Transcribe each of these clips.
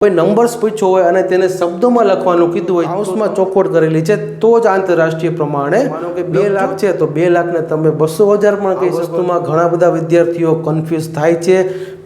કોઈ નંબર્સ પૂછ્યો હોય અને તેને શબ્દોમાં લખવાનું કીધું હોય, કાઉન્સમાં ચોખવટ કરેલી છે, તો જ આંતરરાષ્ટ્રીય પ્રમાણે માનો કે 2 લાખ છે તો 2 લાખને તમે 200,000 પણ કહી શકો. વસ્તુમાં ઘણા બધા વિદ્યાર્થીઓ કન્ફ્યુઝ થાય છે.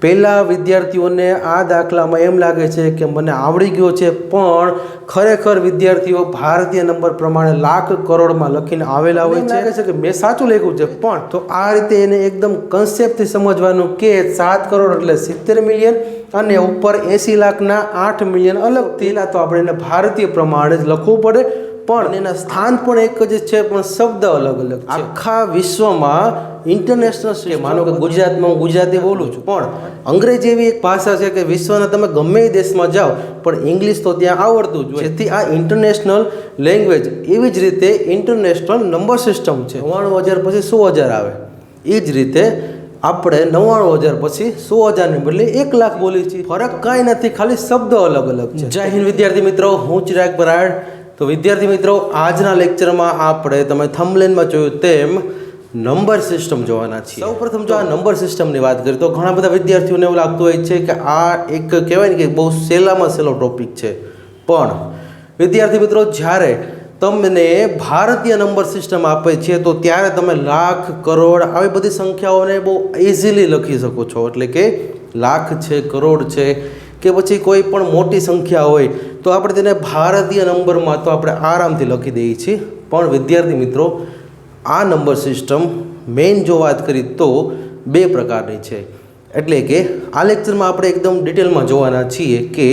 પહેલા વિદ્યાર્થીઓને આ દાખલામાં એમ લાગે છે કે મને આવડી ગયો છે, પણ ખરેખર વિદ્યાર્થીઓ ભારતીય નંબર પ્રમાણે લાખ કરોડમાં લખીને આવેલા હોય છે. લાગે છે કે મેં સાચું લખ્યું છે, પણ તો આ રીતે એને એકદમ કન્સેપ્ટથી સમજવાનું કે 7 કરોડ એટલે 70 મિલિયન અને ઉપર 80 લાખના 8 મિલિયન અલગથી. તો આપણે એને ભારતીય પ્રમાણે જ લખવું પડે, પણ એના સ્થાન પણ એક જ છે, પણ શબ્દ અલગ અલગ છે. આખા વિશ્વમાં ઇન્ટરનેશનલ છે. માનો કે ગુજરાતમાં હું ગુજરાતી બોલું છું, પણ અંગ્રેજી એવી એક ભાષા છે કે વિશ્વના તમે ગમે એ દેશમાં જાઓ પણ ઇંગ્લિશ તો ત્યાં આવડતું જ હોય. જેથી આ ઇન્ટરનેશનલ લેંગ્વેજ. એવી જ રીતે ઇન્ટરનેશનલ નંબર સિસ્ટમ છે. 99,000 પછી 100,000 આવે. એ જ રીતે આપણે 99,000 પછી 100,000 ને બદલે 1 લાખ બોલી છીએ. ફરક કાંઈ નથી, ખાલી શબ્દો અલગ અલગ છે. જય હિન્દ વિદ્યાર્થી મિત્રો, હું ચિરાગ બરાડ. તો વિદ્યાર્થી મિત્રો, આજના લેક્ચરમાં આપણે તમે થંબનેલમાં જોયું તેમ નંબર સિસ્ટમ જોવાના છીએ. સૌપ્રથમ જો આ નંબર સિસ્ટમની વાત કરીએ તો ઘણા બધા વિદ્યાર્થીઓને એવું લાગતું હોય છે કે આ એક કહેવાય ને કે બહુ સહેલામાં સહેલો ટોપિક છે, પણ વિદ્યાર્થી મિત્રો, જ્યારે તમને ભારતીય નંબર સિસ્ટમ આપે છે તો ત્યારે તમે લાખ, કરોડ આવી બધી સંખ્યાઓને બહુ ઇઝીલી લખી શકો છો. એટલે કે લાખ છે, કરોડ છે કે પછી કોઈ પણ મોટી સંખ્યા હોય તો આપણે તેને ભારતીય નંબરમાં તો આપણે આરામથી લખી દઈએ છીએ. પણ વિદ્યાર્થી મિત્રો, આ નંબર સિસ્ટમ મેઇન જો વાત કરી તો 2 પ્રકારની છે. એટલે કે આ લેક્ચરમાં આપણે એકદમ ડિટેલમાં જોવાના છીએ કે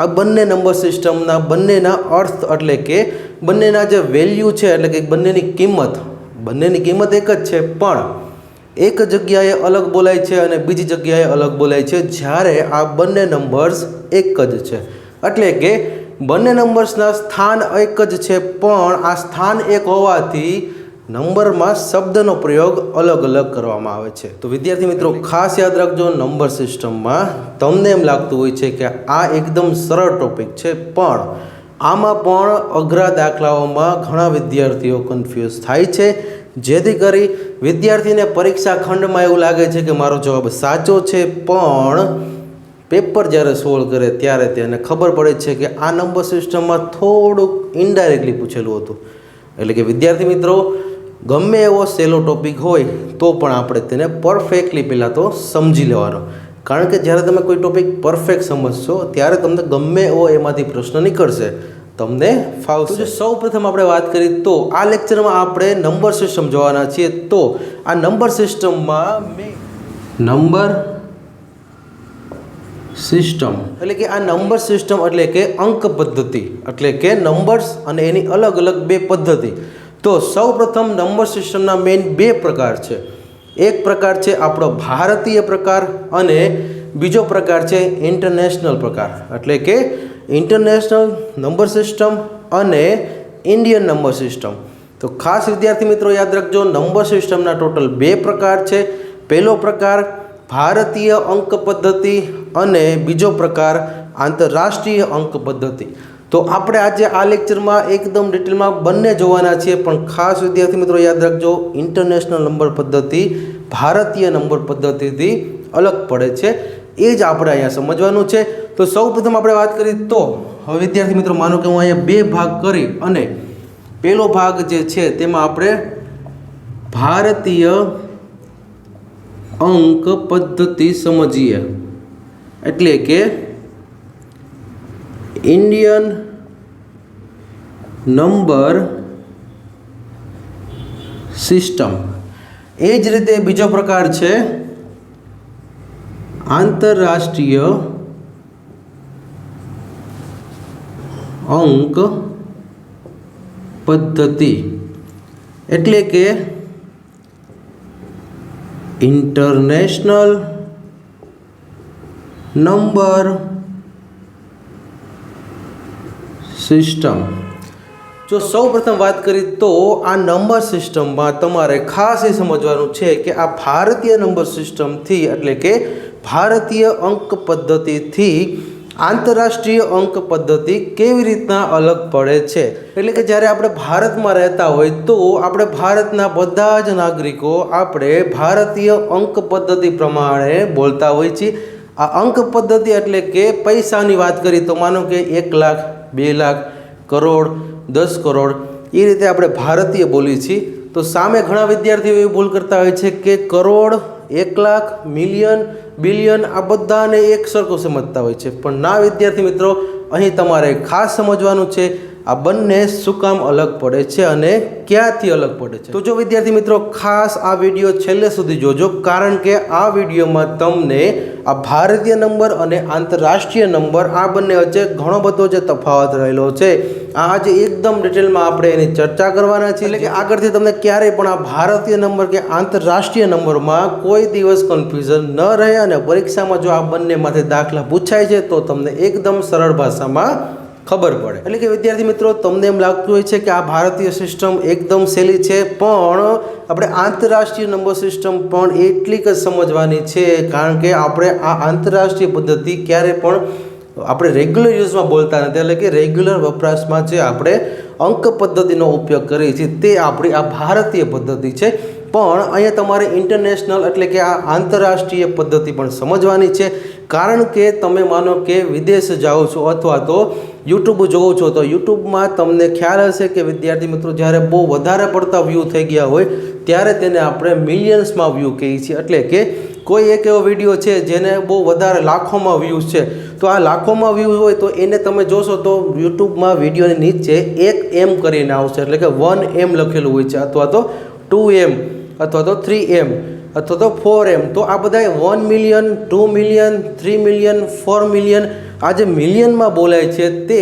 આ બંને નંબર સિસ્ટમના બંનેના અર્થ, એટલે કે બંનેના જે વેલ્યુ છે, એટલે કે બંનેની કિંમત એક જ છે, પણ એક જગ્યાએ અલગ બોલાય છે અને બીજી જગ્યાએ અલગ બોલાય છે, જ્યારે આ બંને નંબર્સ એક જ છે. એટલે કે બંને નંબર્સના સ્થાન એક જ છે, પણ આ સ્થાન એક હોવાથી નંબરમાં શબ્દનો પ્રયોગ અલગ અલગ કરવામાં આવે છે. તો વિદ્યાર્થી મિત્રો, ખાસ યાદ રાખજો, નંબર સિસ્ટમમાં તમને એમ લાગતું હોય છે કે આ એકદમ સરળ ટોપિક છે, પણ આમાં પણ અઘરા દાખલાઓમાં ઘણા વિદ્યાર્થીઓ કન્ફ્યુઝ થાય છે, જેથી કરી વિદ્યાર્થીને પરીક્ષા ખંડમાં એવું લાગે છે કે મારો જવાબ સાચો છે, પણ પેપર જ્યારે સોલ્વ કરે ત્યારે તેને ખબર પડે છે કે આ નંબર સિસ્ટમમાં થોડુંક ઇનડાયરેક્ટલી પૂછેલું હતું. એટલે કે વિદ્યાર્થી મિત્રો, ગમે એવો સહેલો ટોપિક હોય તો પણ આપણે તેને પરફેક્ટલી પહેલાં તો સમજી લેવાનો, કારણ કે જ્યારે તમે કોઈ ટોપિક પરફેક્ટ સમજશો ત્યારે તમને ગમે એવો એમાંથી પ્રશ્ન નીકળશે, તમને ફાવશે. સૌ પ્રથમ આપણે વાત કરીએ તો આ લેક્ચરમાં આપણે નંબર સિસ્ટમ જોવાના છીએ. તો આ નંબર સિસ્ટમમાં નંબર સિસ્ટમ એટલે કે આ નંબર સિસ્ટમ એટલે કે અંક પદ્ધતિ, એટલે કે નંબર્સ અને એની અલગ અલગ 2 પદ્ધતિ. તો સૌ પ્રથમ નંબર સિસ્ટમના મેઇન 2 પ્રકાર છે. એક પ્રકાર છે આપણો ભારતીય પ્રકાર અને બીજો પ્રકાર છે ઇન્ટરનેશનલ પ્રકાર. એટલે કે ઇન્ટરનેશનલ નંબર સિસ્ટમ અને ઇન્ડિયન નંબર સિસ્ટમ. તો ખાસ વિદ્યાર્થી મિત્રો યાદ રાખજો, નંબર સિસ્ટમના ટોટલ 2 પ્રકાર છે. પહેલો પ્રકાર ભારતીય અંક પદ્ધતિ અને બીજો પ્રકાર આંતરરાષ્ટ્રીય અંક પદ્ધતિ. તો આપણે આજે આ લેક્ચરમાં એકદમ ડિટેલમાં બંને જોવાના છીએ, પણ ખાસ વિદ્યાર્થી મિત્રો યાદ રાખજો, ઇન્ટરનેશનલ નંબર પદ્ધતિ ભારતીય નંબર પદ્ધતિથી અલગ પડે છે. એ જ આપણે અહીંયા સમજવાનું છે. તો સૌ પ્રથમ આપણે વાત કરીએ તો હવે વિદ્યાર્થી મિત્રો, માનો કે હું અહીંયા 2 ભાગ કરી અને પહેલો ભાગ જે છે તેમાં આપણે ભારતીય અંક પદ્ધતિ સમજીએ. એટલે કે ઇન્ડિયન નંબર સિસ્ટમ. એ જ રીતે બીજો પ્રકાર છે આંતરરાષ્ટ્રીય અંક પદ્ધતિ, એટલે કે ઇન્ટરનેશનલ નંબર સિસ્ટમ. જો સૌ પ્રથમ વાત કરીએ તો આ નંબર સિસ્ટમમાં તમારે ખાસ એ સમજવાનું છે કે આ ભારતીય નંબર સિસ્ટમથી, એટલે કે ભારતીય અંક પદ્ધતિથી આંતરરાષ્ટ્રીય અંક પદ્ધતિ કેવી રીતના અલગ પડે છે. એટલે કે જ્યારે આપણે ભારતમાં રહેતા હોય તો આપણે ભારતના બધા જ નાગરિકો આપણે ભારતીય અંક પદ્ધતિ પ્રમાણે બોલતા હોય છીએ આ અંક પદ્ધતિ એટલે કે પૈસાની વાત કરી તો માનો કે 1 લાખ 2 લાખ કરોડ 10 કરોડ એ રીતે આપણે ભારતીય બોલીએ છીએ. તો સામે ઘણા વિદ્યાર્થીઓ એવી ભૂલ કરતા હોય છે કે કરોડ 1 લાખ મિલિયન બિલિયન આ બધાને એક સરખું સમજતા હોય છે. પણ ના વિદ્યાર્થી મિત્રો, અહીં તમારે ખાસ સમજવાનું છે આ બંને શું કામ અલગ પડે છે અને ક્યાંથી અલગ પડે છે. તો જો વિદ્યાર્થી મિત્રો ખાસ આ વિડીયો છેલ્લે સુધી જોજો, કારણ કે આ વિડીયોમાં તમને આ ભારતીય નંબર અને આંતરરાષ્ટ્રીય નંબર આ બંને વચ્ચે ઘણો બધો જે તફાવત રહેલો છે આ આજે એકદમ ડિટેલમાં આપણે એની ચર્ચા કરવાના છીએ. એટલે કે આગળથી તમને ક્યારેય પણ આ ભારતીય નંબર કે આંતરરાષ્ટ્રીય નંબરમાં કોઈ દિવસ કન્ફ્યુઝન ન રહે અને પરીક્ષામાં જો આ બંનેમાંથી દાખલા પૂછાય છે તો તમને એકદમ સરળ ભાષામાં ખબર પડે. એટલે કે વિદ્યાર્થી મિત્રો, તમને એમ લાગતું હોય છે કે આ ભારતીય સિસ્ટમ એકદમ સહેલી છે, પણ આપણે આંતરરાષ્ટ્રીય નંબર સિસ્ટમ પણ એટલી જ સમજવાની છે, કારણ કે આપણે આ આંતરરાષ્ટ્રીય પદ્ધતિ ક્યારે પણ આપણે રેગ્યુલર યુઝમાં બોલતા નથી. એટલે કે રેગ્યુલર વપરાશમાં જે આપણે અંક પદ્ધતિનો ઉપયોગ કરીએ છીએ તે આપણી આ ભારતીય પદ્ધતિ છે. પણ અહીંયા તમારે ઇન્ટરનેશનલ એટલે કે આ આંતરરાષ્ટ્રીય પદ્ધતિ પણ સમજવાની છે, કારણ કે તમે માનો કે વિદેશ જાઓ છો અથવા તો યુટ્યુબ જોવો છો તો યુટ્યુબમાં તમને ખ્યાલ હશે કે વિદ્યાર્થી મિત્રો, જ્યારે બહુ વધારે પડતા વ્યૂ થઈ ગયા હોય ત્યારે તેને આપણે મિલિયન્સમાં વ્યૂ કહીએ છીએ. એટલે કે કોઈ એક એવો વિડીયો છે જેને બહુ વધારે લાખોમાં વ્યૂઝ છે, તો આ લાખોમાં વ્યૂઝ હોય તો એને તમે જોશો તો યુટ્યુબમાં વિડીયોની નીચે 1M કરીને આવશે, એટલે કે 1M લખેલું હોય છે, અથવા તો 2M અથવા તો 3M અથવા તો 4M. તો આ બધા 1 મિલિયન 2 મિલિયન 3 મિલિયન 4 મિલિયન આ જે મિલિયનમાં બોલાય છે તે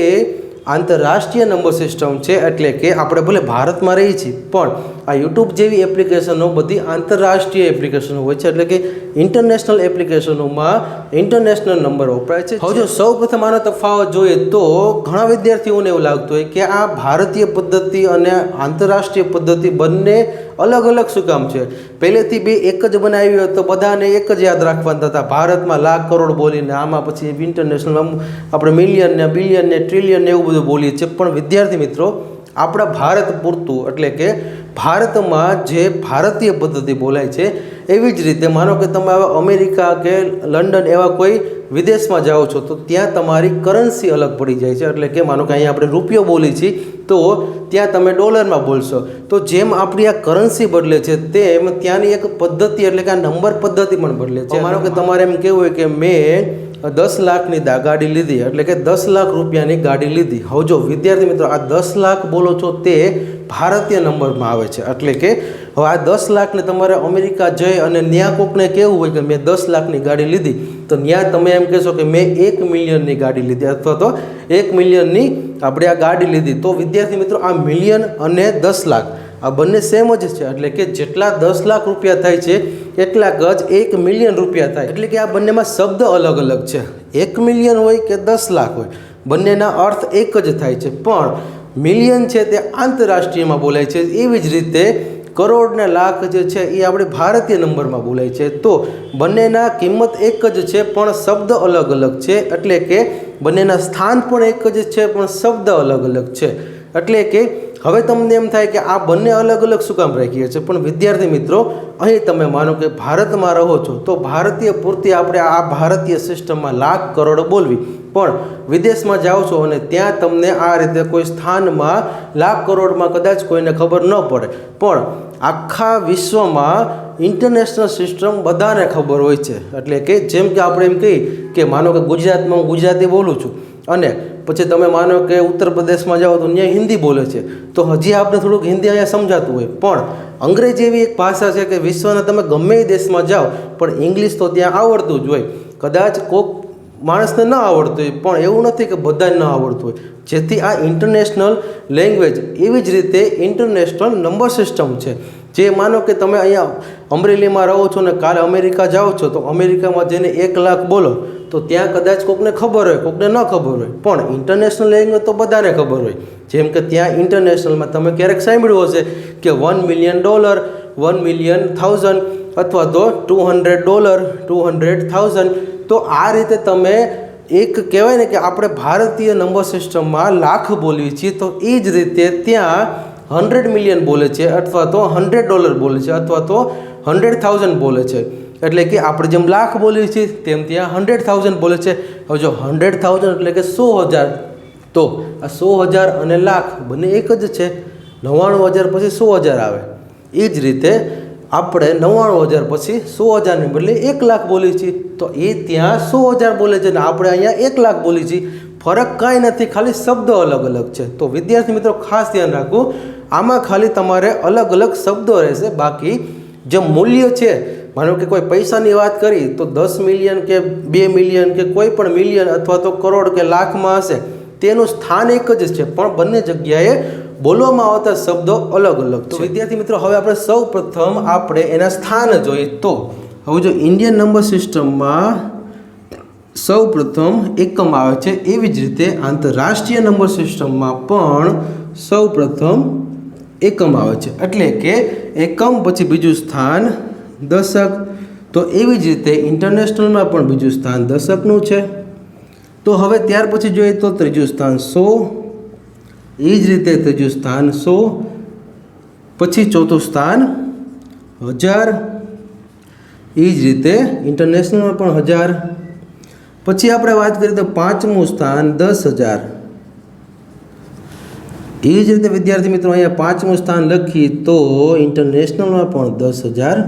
આંતરરાષ્ટ્રીય નંબર સિસ્ટમ છે. એટલે કે આપણે ભલે ભારતમાં રહીએ છીએ પણ આ યુટ્યુબ જેવી એપ્લિકેશનો બધી આંતરરાષ્ટ્રીય એપ્લિકેશનો હોય છે, એટલે કે ઇન્ટરનેશનલ એપ્લિકેશનોમાં ઇન્ટરનેશનલ નંબર વપરાય છે. હવે જો સૌ પ્રથમ આનો તફાવત જોઈએ તો ઘણા વિદ્યાર્થીઓને એવું લાગતું હોય કે આ ભારતીય પદ્ધતિ અને આંતરરાષ્ટ્રીય પદ્ધતિ બંને અલગ અલગ શું કામ છે. પહેલેથી બે એક જ બનાવી હોય તો બધાને એક જ યાદ રાખવાના હતા. ભારતમાં લાખ કરોડ બોલીને આમાં પછી ઇન્ટરનેશનલ આપણે મિલિયન ને બિલિયન ને ટ્રિલિયન ને એવું બધું બોલીએ છીએ. પણ વિદ્યાર્થી મિત્રો, આપણા ભારત પૂરતું એટલે કે ભારતમાં જે ભારતીય પદ્ધતિ બોલાય છે એવી જ રીતે માનો કે તમે હવે અમેરિકા કે લંડન એવા કોઈ વિદેશમાં જાઓ છો તો ત્યાં તમારી કરન્સી અલગ પડી જાય છે. એટલે કે માનો કે અહીંયા આપણે રૂપિયો બોલી છીએ તો ત્યાં તમે ડોલરમાં બોલશો. તો જેમ આપણી આ કરન્સી બદલે છે તેમ ત્યાંની એક પદ્ધતિ એટલે કે આ નંબર પદ્ધતિ પણ બદલે છે. માનો કે તમારે એમ કહેવું હોય કે મેં 10 લાખની ગાડી લીધી, એટલે કે 10 લાખ રૂપિયાની ગાડી લીધી. હવે જો વિદ્યાર્થી મિત્રો, આ 10 લાખ બોલો છો તે ભારતીય નંબરમાં આવે છે. એટલે કે હવે આ 10 લાખને તમારે અમેરિકા જઈ અને ત્યાં કોકને કહેવું હોય કે મેં 10 લાખની ગાડી લીધી, તો ત્યાં તમે એમ કહેશો કે મેં 1 મિલિયનની ગાડી લીધી અથવા તો 1 મિલિયનની આપણે આ ગાડી લીધી. તો વિદ્યાર્થી મિત્રો, આ મિલિયન અને 10 લાખ આ બંને સેમ જ છે. એટલે કે જેટલા 10 લાખ રૂપિયા થાય છે એટલાક જ 1 મિલિયન રૂપિયા થાય. એટલે કે આ બંનેમાં શબ્દ અલગ અલગ છે. 1 મિલિયન હોય કે 10 લાખ હોય, બંનેના અર્થ એક જ થાય છે. પણ મિલિયન છે તે આંતરરાષ્ટ્રીયમાં બોલાય છે. એવી જ રીતે કરોડ ને લાખ જે છે એ આપણે ભારતીય નંબરમાં બોલાય છે. તો બંનેના કિંમત એક જ છે પણ શબ્દ અલગ અલગ છે. એટલે કે બંનેના સ્થાન પણ એક જ છે પણ શબ્દ અલગ અલગ છે. એટલે કે હવે તમને એમ થાય કે આ બંને અલગ અલગ શું કામ રાખીએ છીએ. પણ વિદ્યાર્થી મિત્રો, અહીં તમે માનો કે ભારતમાં રહો છો તો ભારતીય પૂરતી આપણે આ ભારતીય સિસ્ટમમાં લાખ કરોડ બોલવી, પણ વિદેશમાં જાઓ છો અને ત્યાં તમને આ રીતે કોઈ સ્થાનમાં લાખ કરોડમાં કદાચ કોઈને ખબર ન પડે, પણ આખા વિશ્વમાં ઇન્ટરનેશનલ સિસ્ટમ બધાને ખબર હોય છે. એટલે કે જેમ કે આપણે એમ કહીએ કે માનો કે ગુજરાતમાં હું ગુજરાતી બોલું છું અને પછી તમે માનો કે ઉત્તર પ્રદેશમાં જાઓ તો ત્યાં હિન્દી બોલે છે, તો હજી આપણે થોડુંક હિન્દી અહીંયા સમજાતું હોય. પણ અંગ્રેજી એવી એક ભાષા છે કે વિશ્વના તમે ગમે એ દેશમાં જાઓ પણ ઇંગ્લિશ તો ત્યાં આવડતું જ હોય. કદાચ કોઈક માણસને ન આવડતું હોય પણ એવું નથી કે બધાને ન આવડતું હોય. જેથી આ ઇન્ટરનેશનલ લેંગ્વેજ એવી જ રીતે ઇન્ટરનેશનલ નંબર સિસ્ટમ છે. જે માનો કે તમે અહીંયા અમરેલીમાં રહો છો ને કાલે અમેરિકા જાઓ છો તો અમેરિકામાં જેને 1 લાખ બોલો તો ત્યાં કદાચ કોકને ખબર હોય, કોકને ન ખબર હોય, પણ ઇન્ટરનેશનલ લેંગ્વેજ તો બધાને ખબર હોય. જેમ કે ત્યાં ઇન્ટરનેશનલમાં તમે ક્યારેક સાંભળ્યું હશે કે $1 મિલિયન 1 મિલિયન 1000 અથવા તો $200 200,000. તો આ રીતે તમે એક કહેવાય ને કે આપણે ભારતીય નંબર સિસ્ટમમાં લાખ બોલીએ છીએ, તો એ જ રીતે ત્યાં 100 મિલિયન બોલે છે અથવા તો $100 બોલે છે અથવા તો 100,000 બોલે છે. એટલે કે આપણે જેમ લાખ બોલીએ છીએ તેમ ત્યાં 100,000 બોલે છે. હવે જો 100,000 એટલે કે 100,000, તો આ 100,000 અને લાખ બંને એક જ છે. 99,000 પછી 100,000 આવે. એ જ રીતે આપણે 99,000 પછી 100,000ને બદલે 1 લાખ બોલીએ છીએ, તો એ ત્યાં 100,000 બોલે છે અને આપણે અહીંયા 1 લાખ બોલીએ છીએ. ફરક કાંઈ નથી, ખાલી શબ્દો અલગ અલગ છે. તો વિદ્યાર્થી મિત્રો ખાસ ધ્યાન રાખવું, આમાં ખાલી તમારે અલગ અલગ શબ્દો રહેશે. બાકી જે મૂલ્ય છે, માનો કે કોઈ પૈસાની વાત કરી તો 10 મિલિયન કે 2 મિલિયન કે કોઈ પણ મિલિયન અથવા તો કરોડ કે લાખમાં હશે, તેનું સ્થાન એક જ છે, પણ બંને જગ્યાએ બોલવામાં આવતા શબ્દો અલગ અલગ છે. વિદ્યાર્થી મિત્રો હવે આપણે સૌ પ્રથમ આપણે એના સ્થાન જોઈએ. તો હવે જો ઇન્ડિયન નંબર સિસ્ટમમાં સૌ પ્રથમ એકમ આવે છે, એવી જ રીતે આંતરરાષ્ટ્રીય નંબર સિસ્ટમમાં પણ સૌ પ્રથમ એકમ આવે છે. એટલે કે એકમ પછી બીજું સ્થાન દશક. તો એવી જ રીતે ઇન્ટરનેશનલમાં પણ બીજું સ્થાન દશકનું છે. તો હવે ત્યાર પછી જોઈએ તો ત્રીજું સ્થાન 100, એ જ રીતે ત્રીજું સ્થાન 100, પછી ચોથું સ્થાન 1000, એ જ રીતે ઇન્ટરનેશનલમાં પણ 1000. પછી આપણે વાત કરીએ તો પાંચમું સ્થાન 10,000. એ જ રીતે વિદ્યાર્થી મિત્રો અહીંયા પાંચમું સ્થાન લખીએ તો ઇન્ટરનેશનલમાં પણ 10,000.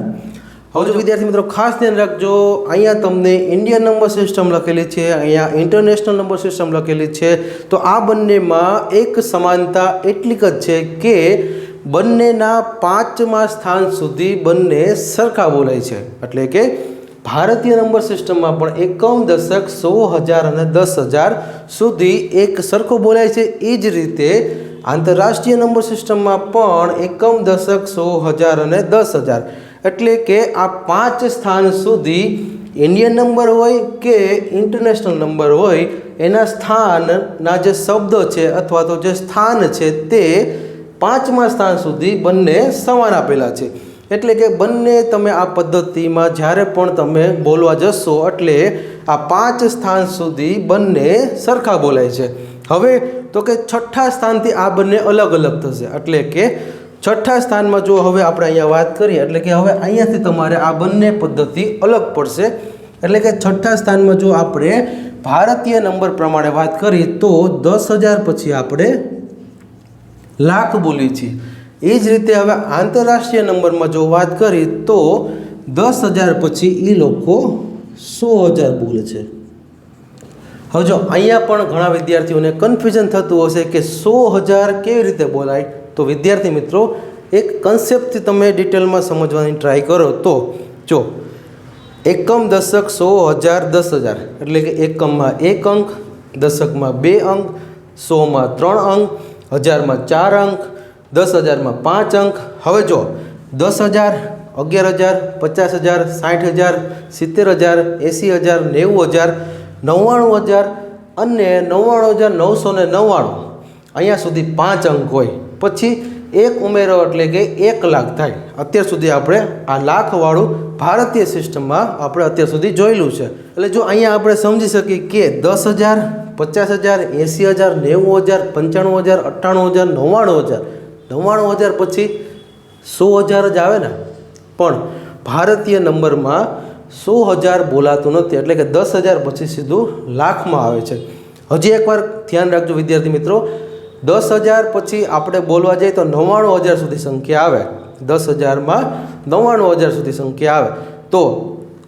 હવે જો વિદ્યાર્થી મિત્રો ખાસ ધ્યાન રાખજો, અહીંયા તમને ઇન્ડિયન નંબર સિસ્ટમ લખેલી છે, અહીંયા ઇન્ટરનેશનલ નંબર સિસ્ટમ લખેલી છે. તો આ બંનેમાં એક સમાનતા એટલી જ છે કે બંનેના 5મા સ્થાન સુધી બંને સરખા બોલાય છે. એટલે કે ભારતીય નંબર સિસ્ટમમાં પણ એકમ, દશક, 100,000 અને 10,000 સુધી એક સરખો બોલાય છે. એ જ રીતે આંતરરાષ્ટ્રીય નંબર સિસ્ટમમાં પણ એકમ, દશક, 100,000 અને 10,000, એટલે કે આ 5 સ્થાન સુધી ઇન્ડિયન નંબર હોય કે ઇન્ટરનેશનલ નંબર હોય, એના સ્થાનના જે શબ્દો છે અથવા તો જે સ્થાન છે તે 5મા સ્થાન સુધી બંને સમાન આપેલા છે. એટલે કે બંને તમે આ પદ્ધતિમાં જ્યારે પણ તમે બોલવા જશો એટલે આ 5 સ્થાન સુધી બંને સરખા બોલાય છે. હવે તો કે છઠ્ઠા સ્થાનથી આ બંને અલગ અલગ થશે. એટલે કે છઠ્ઠા સ્થાનમાં જો હવે આપણે અહીંયા વાત કરીએ એટલે કે હવે અહીંયાથી તમારે આ બંને પદ્ધતિ અલગ પડશે. એટલે કે છઠ્ઠા સ્થાનમાં જો આપણે ભારતીય નંબર પ્રમાણે વાત કરીએ તો 10,000 પછી આપણે લાખ બોલીએ છીએ. એ જ રીતે હવે આંતરરાષ્ટ્રીય નંબરમાં જો વાત કરીએ તો 10,000 પછી એ લોકો 100,000 બોલે છે. હવે જો અહીંયા પણ ઘણા વિદ્યાર્થીઓને કન્ફ્યુઝન થતું હશે કે 100,000 કેવી રીતે બોલાય. તો વિદ્યાર્થી મિત્રો એક કન્સેપ્ટથી તમે ડિટેલમાં સમજવાની ટ્રાય કરો. તો જો એકમ, દશક, 100,000, 10,000 એટલે કે એકમમાં 1 અંક, દશકમાં 2 અંક, 100માં 3 અંક, 1000માં 4 અંક, 10,000માં 5 અંક. હવે જો 10,000, 11,000, 50,000, 60,000, 70,000, 80,000, 90,000, 99,000 અને 99,999 અહીંયા સુધી 5 અંક હોય, પછી એક ઉમેરો એટલે કે 1 લાખ થાય. અત્યાર સુધી આપણે આ લાખવાળું ભારતીય સિસ્ટમમાં આપણે અત્યાર સુધી જોયેલું છે. એટલે જો અહીંયા આપણે સમજી શકીએ કે 10,000, 50,000, 80,000, 90,000, 95,000, 98,000, 99,000, 99,000 પછી 100,000 જ આવે ને. પણ ભારતીય નંબરમાં 100,000 બોલાતું નથી. એટલે કે 10,000 પછી સીધું લાખમાં આવે છે. હજી એકવાર ધ્યાન રાખજો વિદ્યાર્થી મિત્રો, 10,000 પછી આપણે બોલવા જઈએ તો 99,000 સુધી સંખ્યા આવે. 10,000માં 99,000 સુધી સંખ્યા આવે. તો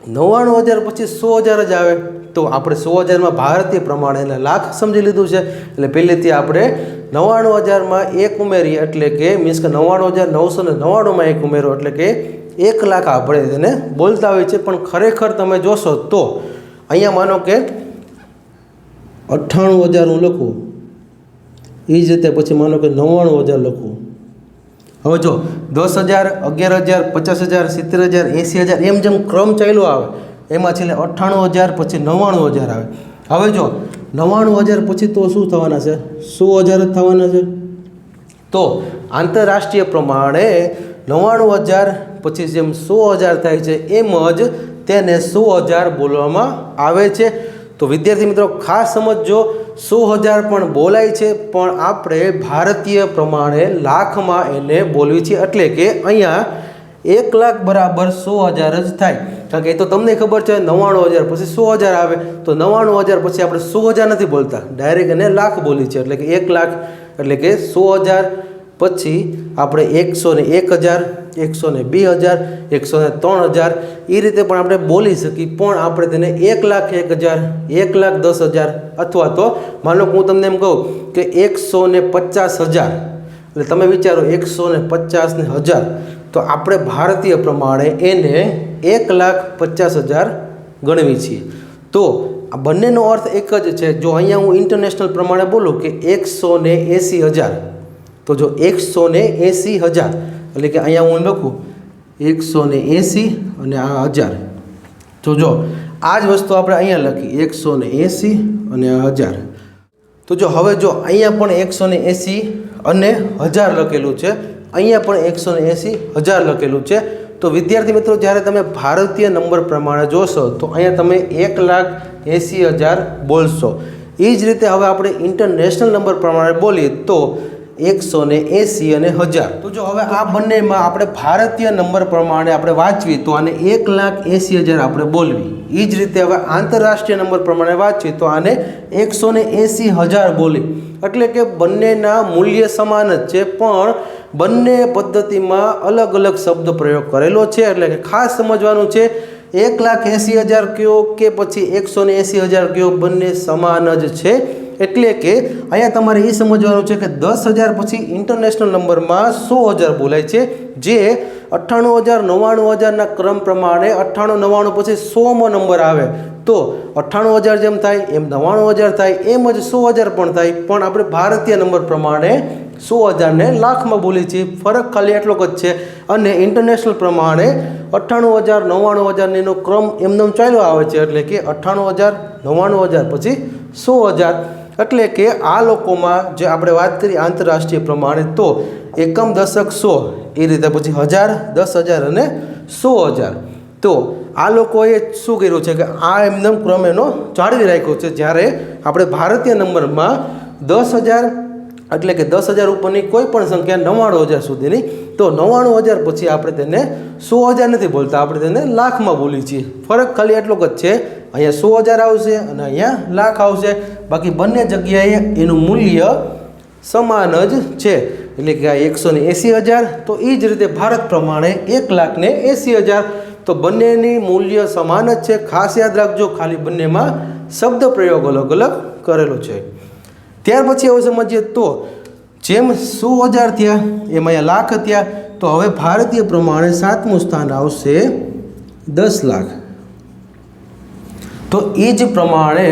99,000 પછી 100,000 જ આવે. તો આપણે 100,000માં ભારતીય પ્રમાણે એને લાખ સમજી લીધું છે. એટલે પહેલેથી આપણે 99,000માં 1 ઉમેરીએ એટલે કે મીન્સ કે 99,999માં 1 ઉમેરો એટલે કે 1 લાખ આપણે તેને બોલતા હોય છે. પણ ખરેખર તમે જોશો તો અહીંયા માનો કે 98,000 હું લખું, એ જ રીતે પછી માનો કે 99,000 લખું. હવે જો 10,000, 11,000, 50,000, 70,000, 80,000 એમ જેમ ક્રમ ચાલ્યો આવે એમાં છેલ્લે 98,000 પછી 99,000 આવે. હવે જો 99,000 પછી તો શું થવાના છે? 100,000 જ થવાના છે. તો આંતરરાષ્ટ્રીય પ્રમાણે 99,000 પછી જેમ 100,000 થાય છે એમ જ તેને 100,000 બોલવામાં આવે છે. તો વિદ્યાર્થી મિત્રો ખાસ સમજજો, 100,000 પણ બોલાય છે પણ આપણે ભારતીય પ્રમાણે લાખમાં એને બોલવી છે. એટલે કે અહીંયા 1 લાખ બરાબર 100,000 જ થાય. કારણ કે એ તો તમને ખબર છે 99,000 પછી 100,000 આવે, તો 99,000 પછી આપણે 100,000 નથી બોલતા, ડાયરેક્ટ એને લાખ બોલી છે, એટલે કે 1 લાખ, એટલે કે 100,000 પછી આપણે 101,000, 102,000, 103,000 એ રીતે પણ આપણે બોલી શકીએ, પણ આપણે તેને 1,01,000, 1,10,000 અથવા તો માનો કે હું તમને એમ કહું કે 150,000, એટલે તમે વિચારો 150 ને 1000, તો આપણે ભારતીય પ્રમાણે એને 1,50,000 ગણવી છીએ. તો આ બંનેનો અર્થ એક જ છે. જો અહીંયા હું ઇન્ટરનેશનલ પ્રમાણે બોલું કે 180,000, તો જો 180,000 એટલે કે અહીંયા હું લખું 180 અને આ 1000, તો જો આ જ વસ્તુ આપણે અહીંયા લખી 180 અને આ 1000. તો જો હવે જો અહીંયા પણ 180 અને 1000 લખેલું છે, અહીંયા પણ 180,000 લખેલું છે. તો વિદ્યાર્થી મિત્રો, જ્યારે તમે ભારતીય નંબર પ્રમાણે જોશો તો અહીંયા તમે 1,80,000 બોલશો. એ જ રીતે હવે આપણે ઇન્ટરનેશનલ નંબર પ્રમાણે બોલીએ તો 180 અને 1000. તો જો હવે આ બંનેમાં આપણે ભારતીય નંબર પ્રમાણે આપણે વાંચવી તો આને 1,80,000 આપણે બોલવી. એ જ રીતે હવે આંતરરાષ્ટ્રીય નંબર પ્રમાણે વાંચવી તો આને 180,000 બોલી. એટલે કે બંનેના મૂલ્ય સમાન જ છે, પણ બંને પદ્ધતિમાં અલગ અલગ શબ્દ પ્રયોગ કરેલો છે. એટલે કે ખાસ સમજવાનું છે, 1,80,000 કયો કે પછી 180,000 કયો, બંને સમાન જ છે. એટલે કે અહીંયા તમારે એ સમજવાનું છે કે 10,000 પછી ઇન્ટરનેશનલ નંબરમાં 100,000 બોલાય છે, જે 98,000, 99,000ના ક્રમ પ્રમાણે 98, 99 પછી 100મો નંબર આવે, તો 98,000 જેમ થાય એમ 99,000 થાય, એમ જ 100,000 પણ થાય. પણ આપણે ભારતીય નંબર પ્રમાણે 100,000ને લાખમાં બોલી છીએ, ફરક ખાલી એટલો જ છે. અને ઇન્ટરનેશનલ પ્રમાણે 98,000, 99,000 એનો ક્રમ એમનેમ ચાલ્યો આવે છે, એટલે કે 98,000, 99,000 પછી 100,000. એટલે કે આ લોકોમાં જે આપણે વાત કરીએ આંતરરાષ્ટ્રીય પ્રમાણે તો એકમ, દશક, 100 એ રીતે, પછી 1000, 10,000 અને 100,000. તો આ લોકોએ શું કર્યું છે કે આ એમનેમ ક્રમ એનો જાળવી રાખ્યો છે. જ્યારે આપણે ભારતીય નંબરમાં 10,000 એટલે કે 10,000 ઉપરની કોઈ પણ સંખ્યા 99,000 સુધીની, તો 99,000 પછી આપણે તેને 100,000 નથી બોલતા, આપણે તેને લાખમાં બોલી છીએ. ફરક ખાલી એટલો જ છે, અહીંયા 100,000 આવશે અને અહીંયા લાખ આવશે. બાકી બંને જગ્યાએ એનું મૂલ્ય સમાન જ છે, એટલે કે આ 180,000. તો એ જ રીતે ભારત પ્રમાણે 1,80,000. તો બંનેની મૂલ્ય સમાન જ છે. ખાસ યાદ રાખજો, ખાલી બંનેમાં શબ્દ પ્રયોગ અલગ અલગ કરેલો છે. ત્યાર પછી હવે સમજીએ તો જેમ 100,000 થયા એમ અહીંયા લાખ થયા, તો હવે ભારતીય પ્રમાણે 7મું સ્થાન આવશે 10 લાખ. તો એ જ પ્રમાણે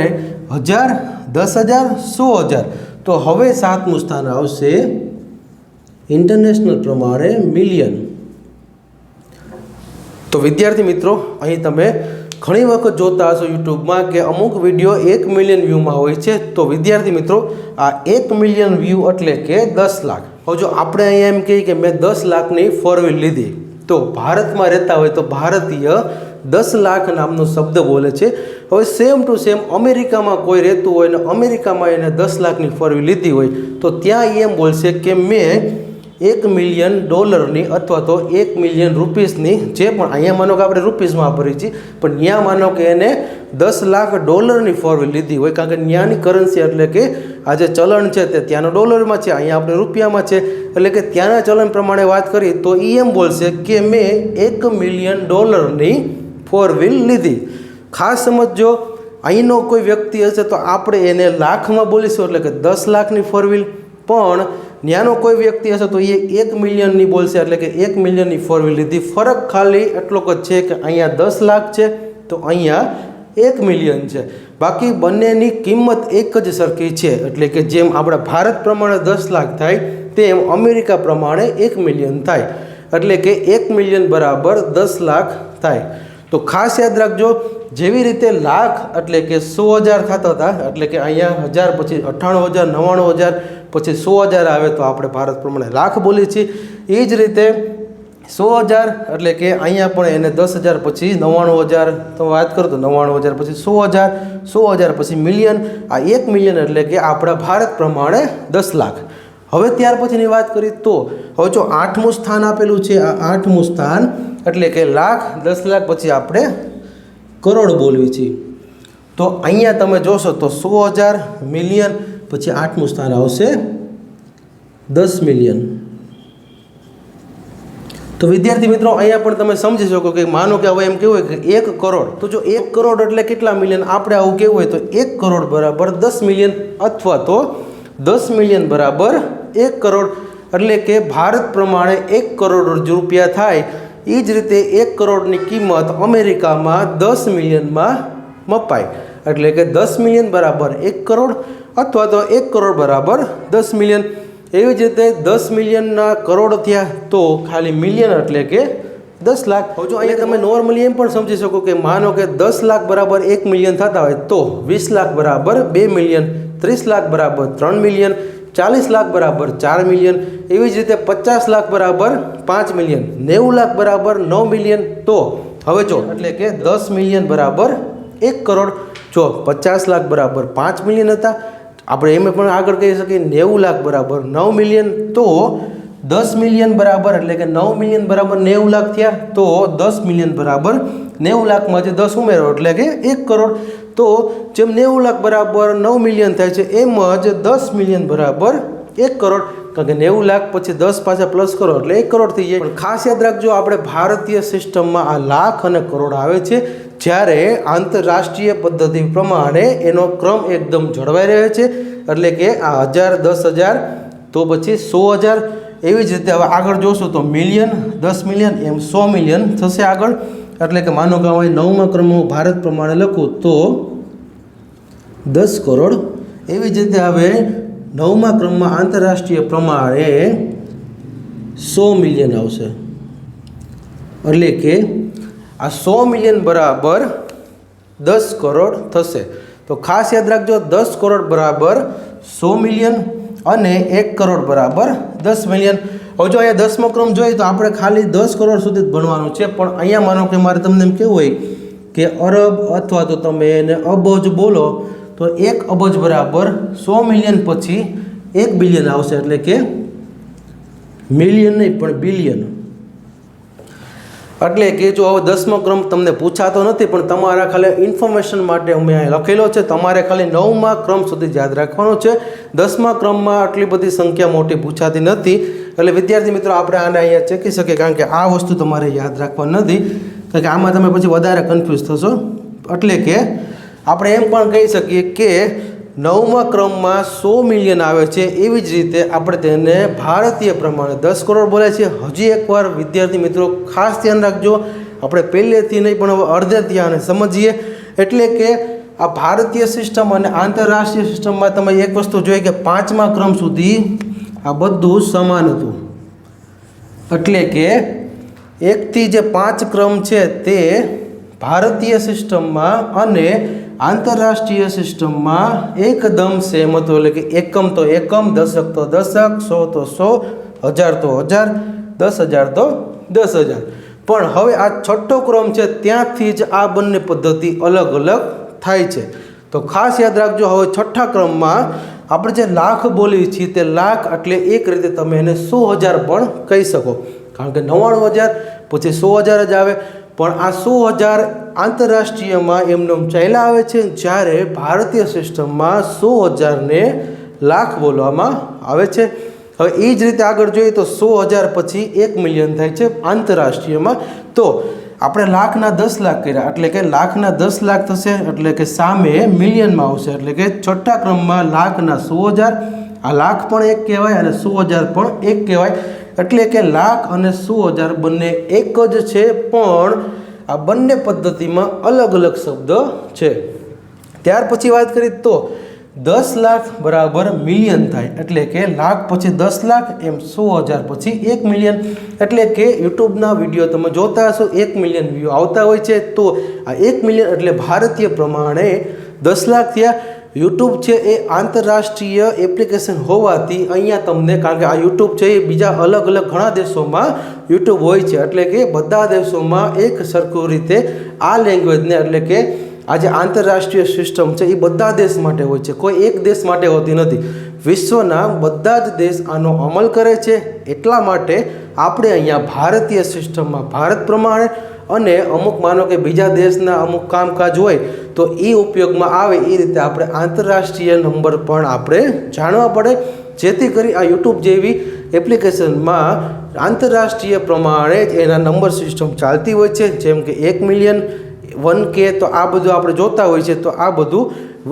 1000, 10,000, 100,000. તો હવે 7મું સ્થાન આવશે ઇન્ટરનેશનલ પ્રમાણે મિલિયન. તો વિદ્યાર્થી મિત્રો, અહીં તમે ઘણી વખત જોતા હશો યુટ્યુબમાં કે અમુક વિડીયો 1 મિલિયન વ્યૂમાં હોય છે. તો વિદ્યાર્થી મિત્રો, આ 1 મિલિયન વ્યૂ એટલે કે 10 લાખ. હવે જો આપણે અહીંયા એમ કહીએ કે મેં 10 લાખની 4 વ્હીલ લીધી, તો ભારતમાં રહેતા હોય તો ભારતીય 10 લાખ નામનો શબ્દ બોલે છે. હવે સેમ ટુ સેમ અમેરિકામાં કોઈ રહેતું હોય ને અમેરિકામાં એને 10 લાખની 4 વ્હીલ લીધી હોય, તો ત્યાં એમ બોલશે કે મેં $1 મિલિયન અથવા તો 1 મિલિયન રૂપીસની, જે પણ અહીંયા માનો કે આપણે રૂપીસમાં વાપરીએ છીએ, પણ ત્યાં માનો કે એને $10 લાખ ની 4 વ્હીલ લીધી હોય, કારણ કે ત્યાંની કરન્સી એટલે કે આ જે ચલણ છે તે ત્યાંનો ડોલરમાં છે, અહીંયા આપણે રૂપિયામાં છે. એટલે કે ત્યાંના ચલણ પ્રમાણે વાત કરીએ તો એ એમ બોલશે કે મેં $1 મિલિયન ની 4 વ્હીલ લીધી. ખાસ સમજો, અહીંનો કોઈ વ્યક્તિ હશે તો આપણે એને લાખમાં બોલીશું, એટલે કે 10 લાખની 4 વ્હીલ. પણ ત્યાંનો કોઈ વ્યક્તિ હશે તો એ 1 મિલિયનની બોલશે, એટલે કે 1 મિલિયનની 4 વ્હીલ લીધી. ફરક ખાલી એટલો જ છે કે અહીંયા 10 લાખ છે તો અહીંયા 1 મિલિયન છે. બાકી બંનેની કિંમત એક જ સરખી છે. એટલે કે જેમ આપણા ભારત પ્રમાણે 10 લાખ થાય તેમ અમેરિકા પ્રમાણે 1 મિલિયન થાય. એટલે કે 1 મિલિયન બરાબર 10 લાખ થાય. તો ખાસ યાદ રાખજો, જેવી રીતે લાખ એટલે કે 100,000 થતા હતા, એટલે કે અહીંયા 1000 પછી 98,000, 99,000 પછી 100,000 આવે તો આપણે ભારત પ્રમાણે લાખ બોલીએ છીએ. એ જ રીતે 100,000 એટલે કે અહીંયા પણ એને 10,000 પછી 99,000 તો વાત કરો તો 99,000 પછી 100,000, 100,000 પછી મિલિયન. આ 1 મિલિયન એટલે કે આપણા ભારત પ્રમાણે 10 લાખ. હવે ત્યાર પછીની વાત કરીએ તો હવે જો 8મું સ્થાન આપેલું છે, આ 8મું સ્થાન એટલે કે લાખ, 10 લાખ પછી આપણે કરોડ બોલવી છે. તો અહીંયા તમે જોશો તો 100,000 મિલિયન, પછી 8મું સ્થાન આવશે 10 મિલિયન. તો વિદ્યાર્થી મિત્રો અહીંયા પણ તમે સમજી શકો કે માનો કે હવે એમ કેવું હોય કે 1 કરોડ, તો જો 1 કરોડ એટલે કેટલા મિલિયન, આપણે આવું કેવું હોય તો 1 કરોડ બરાબર 10 મિલિયન, અથવા તો 10 મિલિયન બરાબર 1 કરોડ. એટલે કે ભારત પ્રમાણે 1 કરોડ રૂપિયા થાય. એ જ રીતે 1 કરોડની કિંમત અમેરિકામાં 10 મિલિયનમાં મપાય. એટલે કે 10 મિલિયન બરાબર 1 કરોડ, અથવા તો 1 કરોડ બરાબર 10 મિલિયન. એવી જ રીતે 10 મિલિયનના કરોડ થયા તો ખાલી મિલિયન એટલે કે 10 લાખ. હવે જો અહીંયા તમે નોર્મલી એમ પણ સમજી શકો કે માનો કે 10 લાખ બરાબર 1 મિલિયન થતા હોય તો 20 લાખ બરાબર 2 મિલિયન, 30 લાખ બરાબર 3 મિલિયન, 40 લાખ બરાબર 4 મિલિયન, એવી જ રીતે 50 લાખ બરાબર 5 મિલિયન, 90 લાખ બરાબર 9 મિલિયન. તો હવે જો એટલે કે 10 મિલિયન બરાબર 1 કરોડ, જો 50 લાખ બરાબર 5 મિલિયન હતા, આપણે એમ પણ આગળ કહી શકીએ 90 લાખ બરાબર 9 મિલિયન. તો 10 મિલિયન બરાબર એટલે કે 9 મિલિયન બરાબર 90 લાખ થયા. તો 10 મિલિયન બરાબર 90 લાખમાં જે 10 ઉમેરો એટલે કે 1 કરોડ. તો જેમ 90 લાખ બરાબર 9 મિલિયન થાય છે, એમ જ 10 મિલિયન બરાબર 1 કરોડ. કારણ કે 90 લાખ પછી 10 પાછા પ્લસ કરો એટલે 1 કરોડ થઈ જાય. પણ ખાસ યાદ રાખજો, આપણે ભારતીય સિસ્ટમમાં આ લાખ અને કરોડ આવે છે, જ્યારે આંતરરાષ્ટ્રીય પદ્ધતિ પ્રમાણે એનો ક્રમ એકદમ જળવાઈ રહે છે. એટલે કે આ 1000, 10,000, તો પછી 100,000. એવી જ રીતે હવે આગળ જોશો તો મિલિયન, 10 મિલિયન, એમ 100 મિલિયન થશે આગળ. એટલે કે માનો કે હવે 9મા ક્રમમાં ભારત પ્રમાણે લખું તો 10 કરોડ. એવી જ રીતે હવે 9મા ક્રમમાં આંતરરાષ્ટ્રીય પ્રમાણે 100 મિલિયન આવશે. એટલે કે આ 100 મિલિયન બરાબર 10 કરોડ થશે. તો ખાસ યાદ રાખજો, 10 કરોડ બરાબર 100 મિલિયન અને 1 કરોડ બરાબર 10 મિલિયન. હવે જો અહીંયા 10મો ક્રમ જોઈએ તો આપણે ખાલી 10 કરોડ સુધી જ ભણવાનું છે. પણ અહીંયા માનો કે મારે તમને એમ કેવું હોય કે અરબ અથવા તો તમે એને અબજ બોલો તો 1 અબજ બરાબર 100 મિલિયન પછી 1 બિલિયન આવશે. એટલે કે મિલિયન નહીં પણ બિલિયન. એટલે કે જો હવે 10મો ક્રમ તમને પૂછાતો નથી, પણ તમારા ખાલી ઇન્ફોર્મેશન માટે અમે અહીં લખેલો છે. તમારે ખાલી 9મા ક્રમ સુધી યાદ રાખવાનો છે. 10મા ક્રમમાં આટલી બધી સંખ્યા મોટી પૂછાતી નથી. એટલે વિદ્યાર્થી મિત્રો આપણે આને અહીંયા ચેકી શકીએ, કારણ કે આ વસ્તુ તમારે યાદ રાખવા નથી, કારણ કે આમાં તમે પછી વધારે કન્ફ્યુઝ થશો. એટલે કે આપણે એમ પણ કહી શકીએ કે 9મા ક્રમમાં 100 મિલિયન આવે છે. એવી જ રીતે આપણે તેને ભારતીય પ્રમાણે 10 કરોડ બોલે છે. હજી એકવાર વિદ્યાર્થી મિત્રો ખાસ ધ્યાન રાખજો, આપણે પહેલેથી નહીં પણ હવે અડધેથી આને સમજીએ. એટલે કે આ ભારતીય સિસ્ટમ અને આંતરરાષ્ટ્રીય સિસ્ટમમાં તમે એક વસ્તુ જોઈ કે 5મા ક્રમ સુધી આ બધું સમાન હતું. એટલે કે 1થી જે 5 ક્રમ છે તે ભારતીય સિસ્ટમમાં અને આંતરરાષ્ટ્રીય સિસ્ટમમાં એકદમ સેમ હતો. એટલે કે એકમ તો એકમ, દશક તો દશક, 100 તો 100, 1000 તો 1000, 10,000 તો 10,000. પણ હવે આ છઠ્ઠો ક્રમ છે ત્યાંથી જ આ બંને પદ્ધતિ અલગ અલગ થાય છે. તો ખાસ યાદ રાખજો, હવે છઠ્ઠા ક્રમમાં આપણે જે લાખ બોલીએ છીએ તે લાખ એટલે એક રીતે તમે એને 100,000 પણ કહી શકો, કારણ કે 99,000 પછી 100,000 જ આવે. પણ આ 100,000 આંતરરાષ્ટ્રીયમાં એમનેમ ચાલ્યા આવે છે, જ્યારે ભારતીય સિસ્ટમમાં 100,000ને લાખ બોલવામાં આવે છે. હવે એ જ રીતે આગળ જોઈએ તો 100,000 પછી 1 મિલિયન થાય છે આંતરરાષ્ટ્રીયમાં. તો આપણે લાખના 10 લાખ કર્યા, એટલે કે લાખના 10 લાખ થશે, એટલે કે સામે મિલિયનમાં આવશે. એટલે કે છઠ્ઠા ક્રમમાં લાખના 100,000, આ લાખ પણ એક કહેવાય અને 100,000 પણ એક કહેવાય. એટલે કે લાખ અને 100,000 બંને એક જ છે, પણ આ બંને પદ્ધતિમાં અલગ અલગ શબ્દ છે. ત્યાર પછી વાત કરીએ તો 10 લાખ બરાબર મિલિયન થાય, એટલે કે લાખ પછી 10 લાખ, એમ 100,000 પછી 1 મિલિયન. એટલે કે યુટ્યુબના વિડીયો તમે જોતા હશો 1 મિલિયન વ્યૂ આવતા હોય છે. તો આ 1 મિલિયન એટલે ભારતીય પ્રમાણે 10 લાખ થયા. યુટ્યુબ છે એ આંતરરાષ્ટ્રીય એપ્લિકેશન હોવાથી અહીંયા તમને, કારણ કે આ યુટ્યુબ છે એ બીજા અલગ અલગ ઘણા દેશોમાં યુટ્યુબ હોય છે, એટલે કે બધા દેશોમાં એક સરખું રીતે આ લેંગ્વેજને, એટલે કે આ જે આંતરરાષ્ટ્રીય સિસ્ટમ છે એ બધા દેશ માટે હોય છે, કોઈ એક દેશ માટે હોતી નથી. વિશ્વના બધા જ દેશ આનો અમલ કરે છે. એટલા માટે આપણે અહીંયા ભારતીય સિસ્ટમમાં ભારત પ્રમાણે અને અમુક માનો કે બીજા દેશના અમુક કામકાજ હોય તો એ ઉપયોગમાં આવે એ રીતે આપણે આંતરરાષ્ટ્રીય નંબર પણ આપણે જાણવા પડે, જેથી કરી આ યુટ્યુબ જેવી એપ્લિકેશનમાં આંતરરાષ્ટ્રીય પ્રમાણે જ એના નંબર સિસ્ટમ ચાલતી હોય છે. જેમ કે 1 મિલિયન 1K તો આ બધું આપણે જોતા હોય છે. તો આ બધું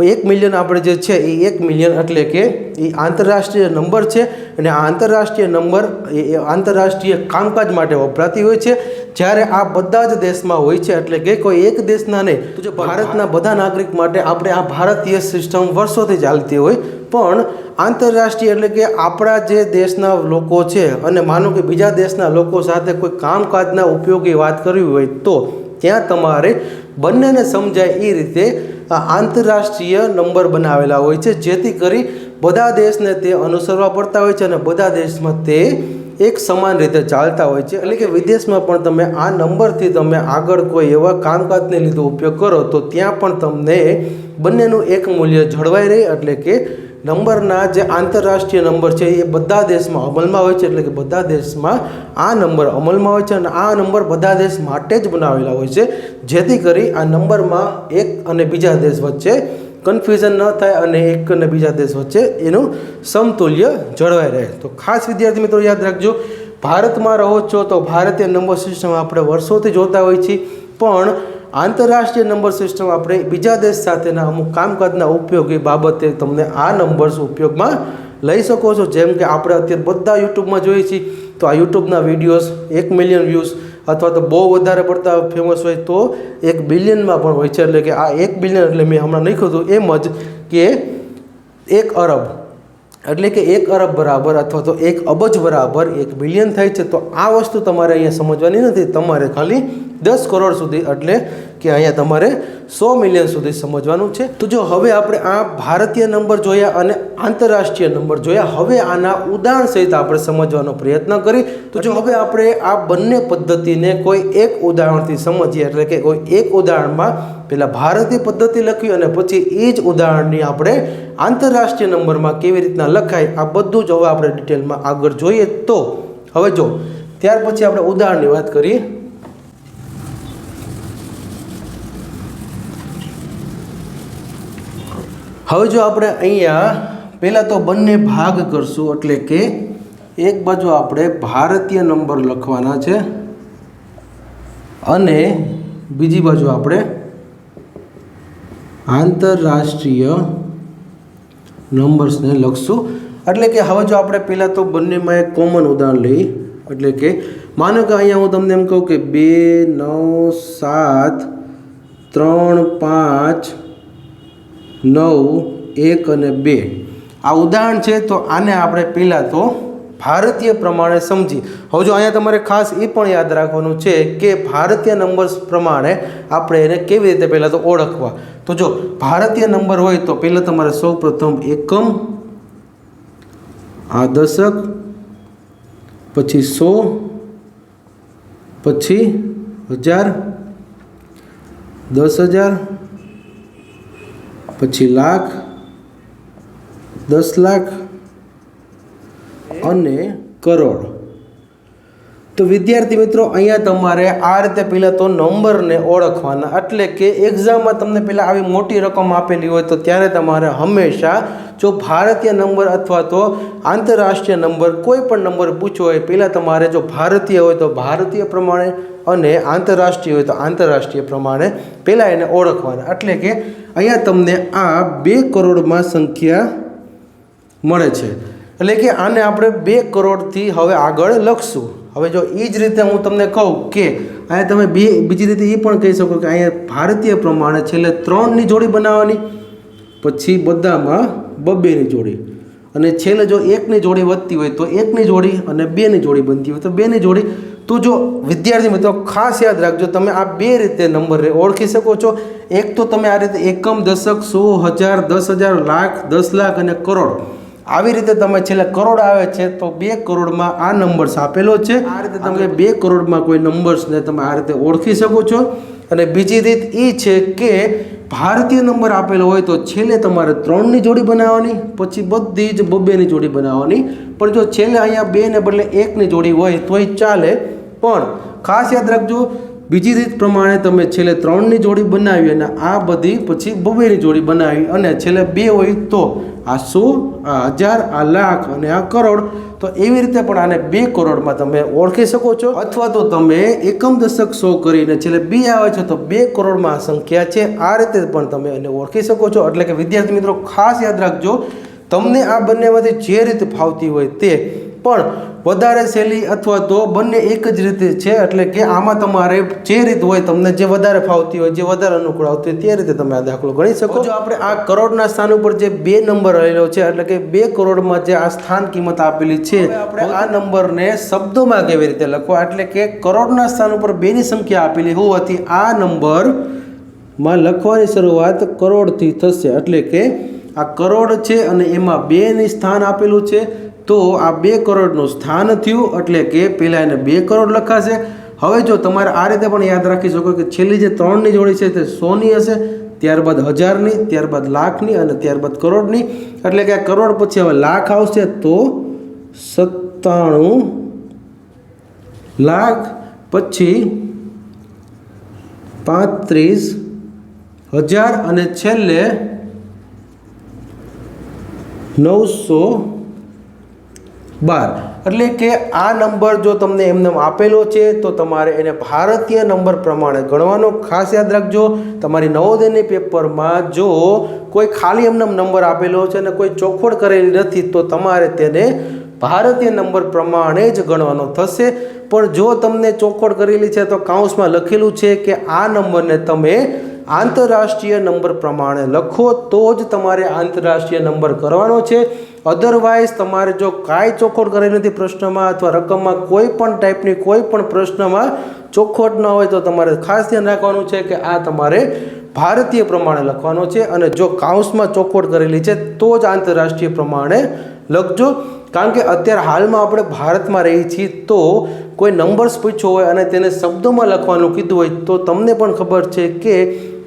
1 મિલિયન આપણે જે છે એ 1 મિલિયન એટલે કે એ આંતરરાષ્ટ્રીય નંબર છે અને આ આંતરરાષ્ટ્રીય નંબર એ આંતરરાષ્ટ્રીય કામકાજ માટે વપરાતી હોય છે. જ્યારે આ બધા જ દેશમાં હોય છે એટલે કે કોઈ એક દેશના નહીં, તો જે ભારતના બધા નાગરિક માટે આપણે આ ભારતીય સિસ્ટમ વર્ષોથી ચાલતી હોય, પણ આંતરરાષ્ટ્રીય એટલે કે આપણા જે દેશના લોકો છે અને માનો કે બીજા દેશના લોકો સાથે કોઈ કામકાજના ઉપયોગી વાત કરવી હોય તો ત્યાં તમારે બંનેને સમજાય એ રીતે આ આંતરરાષ્ટ્રીય નંબર બનાવેલા હોય છે, જેથી કરી બધા દેશને તે અનુસરવા પડતા હોય છે અને બધા દેશમાં તે એક સમાન રીતે ચાલતા હોય છે. એટલે કે વિદેશમાં પણ તમે આ નંબરથી તમે આગળ કોઈ એવા કામકાજને લીધે ઉપયોગ કરો તો ત્યાં પણ તમને બંનેનું એક મૂલ્ય જળવાઈ રહે. એટલે કે નંબરના જે આંતરરાષ્ટ્રીય નંબર છે એ બધા દેશમાં અમલમાં હોય છે, એટલે કે બધા દેશમાં આ નંબર અમલમાં હોય છે અને આ નંબર બધા દેશ માટે જ બનાવેલા હોય છે, જેથી કરી આ નંબરમાં એક અને બીજા દેશ વચ્ચે કન્ફ્યુઝન ન થાય અને એક અને બીજા દેશ વચ્ચે એનું સમતુલ્ય જળવાઈ રહે. તો ખાસ વિદ્યાર્થી મિત્રો યાદ રાખજો, ભારતમાં રહો છો તો ભારતીય નંબર સિસ્ટમ આપણે વર્ષોથી જોતા હોય છીએ, પણ આંતરરાષ્ટ્રીય નંબર સિસ્ટમ આપણે બીજા દેશ સાથેના અમુક કામકાજના ઉપયોગી બાબતે તમને આ નંબર્સ ઉપયોગમાં લઈ શકો છો. જેમ કે આપણે અત્યારે બધા યુટ્યુબમાં જોઈએ છીએ તો આ યુટ્યુબના વિડીયોઝ 1 મિલિયન વ્યૂઝ અથવા તો બહુ વધારે પડતા ફેમસ હોય તો 1 બિલિયનમાં પણ હોય છે. એટલે કે આ 1 બિલિયન એટલે મેં હમણાં લખ્યું હતું એમ જ કે 1 અરબ એટલે કે 1 અરબ બરાબર અથવા તો 1 અબજ બરાબર 1 બિલિયન થાય છે. તો આ વસ્તુ તમારે અહીંયા સમજવાની નથી, તમારે ખાલી 10 કરોડ સુધી એટલે કે અહીંયા તમારે 100 મિલિયન સુધી સમજવાનું છે. તો જો હવે આપણે આ ભારતીય નંબર જોયા અને આંતરરાષ્ટ્રીય નંબર જોયા, હવે આના ઉદાહરણ સહિત આપણે સમજવાનો પ્રયત્ન કરી. તો જો હવે આપણે આ બંને પદ્ધતિને કોઈ એક ઉદાહરણથી સમજીએ, એટલે કે કોઈ એક ઉદાહરણમાં પહેલાં ભારતીય પદ્ધતિ લખી અને પછી એ જ ઉદાહરણની આપણે આંતરરાષ્ટ્રીય નંબરમાં કેવી રીતના લખાય આ બધું જ હવે આપણે ડિટેલમાં આગળ જોઈએ. તો હવે જો ત્યાર પછી આપણે ઉદાહરણની વાત કરીએ. હવે જો આપણે અહીંયા પહેલાં તો બંને ભાગ કરશું, એટલે કે એક બાજુ આપણે ભારતીય નંબર લખવાના છે અને બીજી બાજુ આપણે આંતરરાષ્ટ્રીય નંબર્સને લખશું. એટલે કે હવે જો આપણે પહેલાં તો બંનેમાં એક કોમન ઉદાહરણ લઈએ, એટલે કે માનો કે અહીંયા હું તમને એમ કહું કે 2 9 7 3 5 9 1 અને 2 આ ઉદાહરણ છે. તો આને આપણે પહેલાં તો ભારતીય પ્રમાણે સમજી. હવે જો અહીંયા તમારે ખાસ એ પણ યાદ રાખવાનું છે કે ભારતીય નંબર્સ પ્રમાણે આપણે એને કેવી રીતે પહેલાં તો ઓળખવા. તો જો ભારતીય નંબર હોય તો પહેલાં તમારે સૌપ્રથમ એકમ, આ દશક, પછી 100, પછી 1000, 10,000, પછી લાખ, 10 લાખ અને કરોડ. તો વિદ્યાર્થી મિત્રો અહીંયા તમારે આ રીતે પહેલાં તો નંબરને ઓળખવાના. એટલે કે એક્ઝામમાં તમને પહેલાં આવી મોટી રકમ આપેલી હોય તો ત્યારે તમારે હંમેશા જો ભારતીય નંબર અથવા તો આંતરરાષ્ટ્રીય નંબર કોઈ પણ નંબર પૂછ્યો હોય, પહેલાં તમારે જો ભારતીય હોય તો ભારતીય પ્રમાણે અને આંતરરાષ્ટ્રીય હોય તો આંતરરાષ્ટ્રીય પ્રમાણે પહેલાં એને ઓળખવાના. એટલે કે અહીંયા તમને આ 2 કરોડમાં સંખ્યા મળે છે, એટલે કે આને આપણે 2 કરોડથી હવે આગળ લખશું. હવે જો એ જ રીતે હું તમને કહું કે અહીંયા તમે બીજી રીતે એ પણ કહી શકો કે અહીંયા ભારતીય પ્રમાણે છેલ્લે 3ની જોડી બનાવવાની, પછી બધામાં 2ની જોડી, અને છેલ્લે જો 1ની જોડી વધતી હોય તો 1ની જોડી અને 2ની જોડી બનતી હોય તો 2ની જોડી. તો જો વિદ્યાર્થી મિત્રો ખાસ યાદ રાખજો, તમે આ 2 રીતે નંબરને ઓળખી શકો છો. એક તો તમે આ રીતે એકમ, દશક, 100, 1000, 10,000, લાખ, 10 લાખ અને કરોડ, આવી રીતે તમે છેલ્લે કરોડ આવે છે તો 2 કરોડમાં આ નંબર્સ આપેલો છે. આ રીતે તમે 2 કરોડમાં કોઈ નંબર્સને તમે આ રીતે ઓળખી શકો છો. અને બીજી રીત એ છે કે ભારતીય નંબર આપેલો હોય તો છેલ્લે તમારે 3ની જોડી બનાવવાની, પછી બધી જ 2-2ની જોડી બનાવવાની. પણ જો છેલ્લે અહીંયા 2 ને બદલે 1ની જોડી હોય તોય ચાલે. પણ ખાસ યાદ રાખજો, બીજી રીત પ્રમાણે તમે છેલ્લે 3ની જોડી બનાવી અને આ બધી પછી 2-2ની જોડી બનાવી અને છેલ્લે 2 હોય તો આ 100, આ 1000, આ લાખ અને આ કરોડ, તો એવી રીતે પણ આને 2 કરોડમાં તમે ઓળખી શકો છો. અથવા તો તમે એકમ દશક 100 કરીને છેલ્લે 2 આવે છે તો 2 કરોડમાં આ સંખ્યા છે. આ રીતે પણ તમે એને ઓળખી શકો છો. એટલે કે વિદ્યાર્થી મિત્રો ખાસ યાદ રાખજો, તમને આ બંનેમાંથી જે રીતે ફાવતી હોય તે, પણ વધારે સહેલી અથવા તો બંને એક જ રીતે છે. એટલે કે આમાં તમારે જે રીત હોય, તમને જે વધારે ફાવતી હોય, જે વધારે અનુકૂળ આવતી હોય તે રીતે તમે આ દાખલો ગણી શકો. જો આપણે આ કરોડના સ્થાન ઉપર જે 2 નંબર રહેલો છે, એટલે કે 2 કરોડમાં જે આ સ્થાન કિંમત આપેલી છે, આપણે આ નંબરને શબ્દોમાં કેવી રીતે લખવા, એટલે કે કરોડના સ્થાન ઉપર 2ની સંખ્યા આપેલી હોવાથી આ નંબરમાં લખવાની શરૂઆત કરોડથી થશે. એટલે કે આ કરોડ છે અને એમાં 2ની સ્થાન આપેલું છે, તો આ 2 કરોડનું સ્થાન થયું. એટલે કે પહેલાં એને 2 કરોડ લખાશે. હવે જો તમારે આ રીતે પણ યાદ રાખી શકો કે છેલ્લી જે 3ની જોડી છે તે 100ની હશે, ત્યારબાદ 1000ની, ત્યારબાદ લાખની અને ત્યારબાદ કરોડની. એટલે કે આ કરોડ પછી હવે લાખ આવશે તો 97 લાખ, પછી 35,000 અને છેલ્લે 912. એટલે કે આ નંબર જો તમને એમને આપેલો છે તો તમારે એને ભારતીય નંબર પ્રમાણે ગણવાનો. ખાસ યાદ રાખજો, તમારી નવોદયની પેપરમાં જો કોઈ ખાલી એમને નંબર આપેલો છે અને કોઈ ચોખવટ કરેલી નથી તો તમારે તેને ભારતીય નંબર પ્રમાણે જ ગણવાનો થશે. પણ જો તમને ચોખવટ કરેલી છે તો કાઉન્સમાં લખેલું છે કે આ નંબરને તમે આંતરરાષ્ટ્રીય નંબર પ્રમાણે લખો તો જ તમારે આંતરરાષ્ટ્રીય નંબર કરવાનો છે. અધરવાઇઝ તમારે જો કાંઈ ચોખવટ કરેલી નથી પ્રશ્નમાં અથવા રકમમાં, કોઈ પણ ટાઈપની કોઈ પણ પ્રશ્નમાં ચોખવટ ન હોય તો તમારે ખાસ ધ્યાન રાખવાનું છે કે આ તમારે ભારતીય પ્રમાણે લખવાનો છે. અને જો કાઉન્સમાં ચોખવટ કરેલી છે તો જ આંતરરાષ્ટ્રીય પ્રમાણે લખજો. કારણ કે અત્યારે હાલમાં આપણે ભારતમાં રહીએ છીએ, તો કોઈ નંબર્સ પૂછ્યો હોય અને તેને શબ્દોમાં લખવાનું કીધું હોય તો તમને પણ ખબર છે કે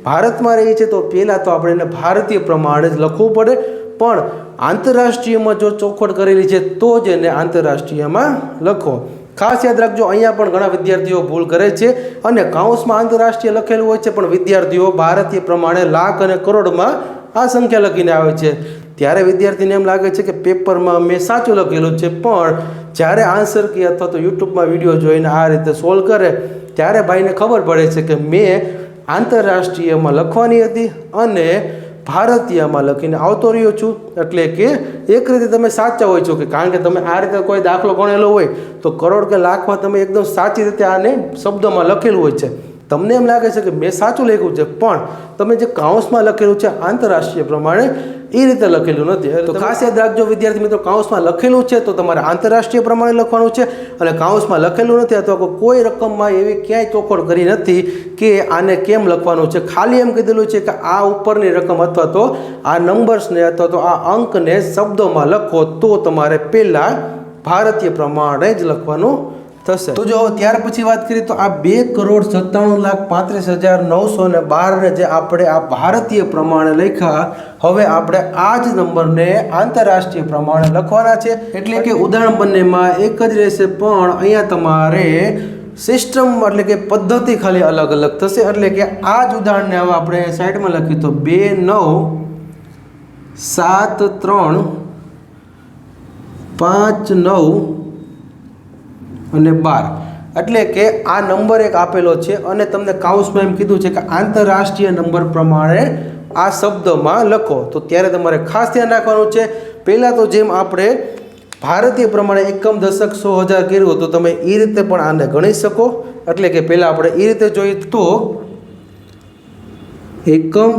ભારતમાં રહીએ છીએ તો પહેલાં તો આપણે એને ભારતીય પ્રમાણે જ લખવું પડે. પણ આંતરરાષ્ટ્રીયમાં જો ચોખવટ કરેલી છે તો જ એને આંતરરાષ્ટ્રીયમાં લખો. ખાસ યાદ રાખજો, અહીંયા પણ ઘણા વિદ્યાર્થીઓ ભૂલ કરે છે અને કાઉન્સમાં આંતરરાષ્ટ્રીય લખેલું હોય છે, પણ વિદ્યાર્થીઓ ભારતીય પ્રમાણે લાખ અને કરોડમાં આ સંખ્યા લખીને આવે છે. ત્યારે વિદ્યાર્થીને એમ લાગે છે કે પેપરમાં મેં સાચું લખેલું છે, પણ જ્યારે આન્સર કી અથવા તો યુટ્યુબમાં વિડીયો જોઈને આ રીતે સોલ્વ કરે ત્યારે ભાઈને ખબર પડે છે કે મેં આંતરરાષ્ટ્રીયમાં લખવાની હતી અને ભારતીયમાં લખીને આવતો રહ્યો છું. એટલે કે એક રીતે તમે સાચા હોય છો, કે કારણ કે તમે આ રીતે કોઈ દાખલો ગણેલો હોય તો કરોડ કે લાખમાં તમે એકદમ સાચી રીતે આને શબ્દોમાં લખેલું હોય છે. તમને એમ લાગે છે કે મેં સાચું લખ્યું છે, પણ તમે જે કાઉન્સમાં લખેલું છે આંતરરાષ્ટ્રીય પ્રમાણે એ રીતે લખેલું નથી. તો ખાસ યાદ રાખજો વિદ્યાર્થી મિત્રો, કાઉન્સમાં લખેલું છે તો તમારે આંતરરાષ્ટ્રીય પ્રમાણે લખવાનું છે, અને કાઉન્સમાં લખેલું નથી અથવા કોઈ રકમમાં એવી ક્યાંય ચોખવટ કરી નથી કે આને કેમ લખવાનું છે. ખાલી એમ કીધેલું છે કે આ ઉપરની રકમ અથવા તો આ નંબર્સને અથવા તો આ અંકને શબ્દોમાં લખો તો તમારે પહેલાં ભારતીય પ્રમાણે જ લખવાનું થશે. તો જો ત્યાર પછી વાત કરીએ તો આ 2,97,35,912 જે આપણે આ ભારતીય પ્રમાણે લખ્યા, હવે આપણે આ જ નંબરને આંતરરાષ્ટ્રીય પ્રમાણે લખવાના છે. એટલે કે ઉદાહરણ બંનેમાં એક જ રહેશે, પણ અહીંયા તમારે સિસ્ટમ એટલે કે પદ્ધતિ ખાલી અલગ અલગ થશે. એટલે કે આ જ ઉદાહરણને હવે આપણે સાઈડમાં લખ્યું તો 2,9,7,3,5,9 અને 12. એટલે કે આ નંબર એક આપેલો છે અને તમને કાઉન્સમાં એમ કીધું છે કે આંતરરાષ્ટ્રીય નંબર પ્રમાણે આ શબ્દમાં લખો. તો ત્યારે તમારે ખાસ ધ્યાન રાખવાનું છે. પહેલાં તો જેમ આપણે ભારતીય પ્રમાણે એકમ દશક 100,000 કર્યું તો તમે એ રીતે પણ આને ગણી શકો. એટલે કે પહેલાં આપણે એ રીતે જોઈએ તો એકમ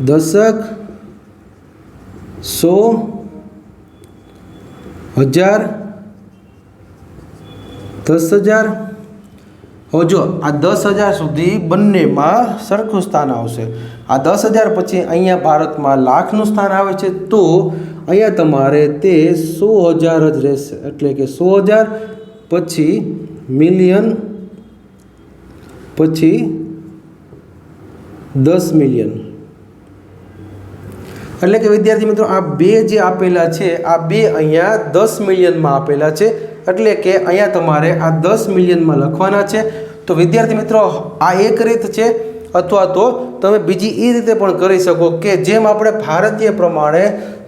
દશક 100,000 10,000. હવે જો આ 10,000 સુધી બંનેમાં સરખું સ્થાન આવશે. આ 10,000 પછી અહીંયા ભારતમાં લાખનું સ્થાન આવે છે, તો અહીંયા તમારે તે 100,000 જ રહેશે. એટલે કે 100,000 પછી મિલિયન, પછી 10 મિલિયન. એટલે કે વિદ્યાર્થી મિત્રો આ બે જે આપેલા છે આ બે અહીંયા 10 મિલિયનમાં આપેલા છે, એટલે કે અહીંયા તમારે આ 10 મિલિયનમાં લખવાના છે. તો વિદ્યાર્થી મિત્રો આ એક રીત છે, અથવા તો તમે બીજી એ રીતે પણ કરી શકો કે જેમ આપણે ભારતીય પ્રમાણે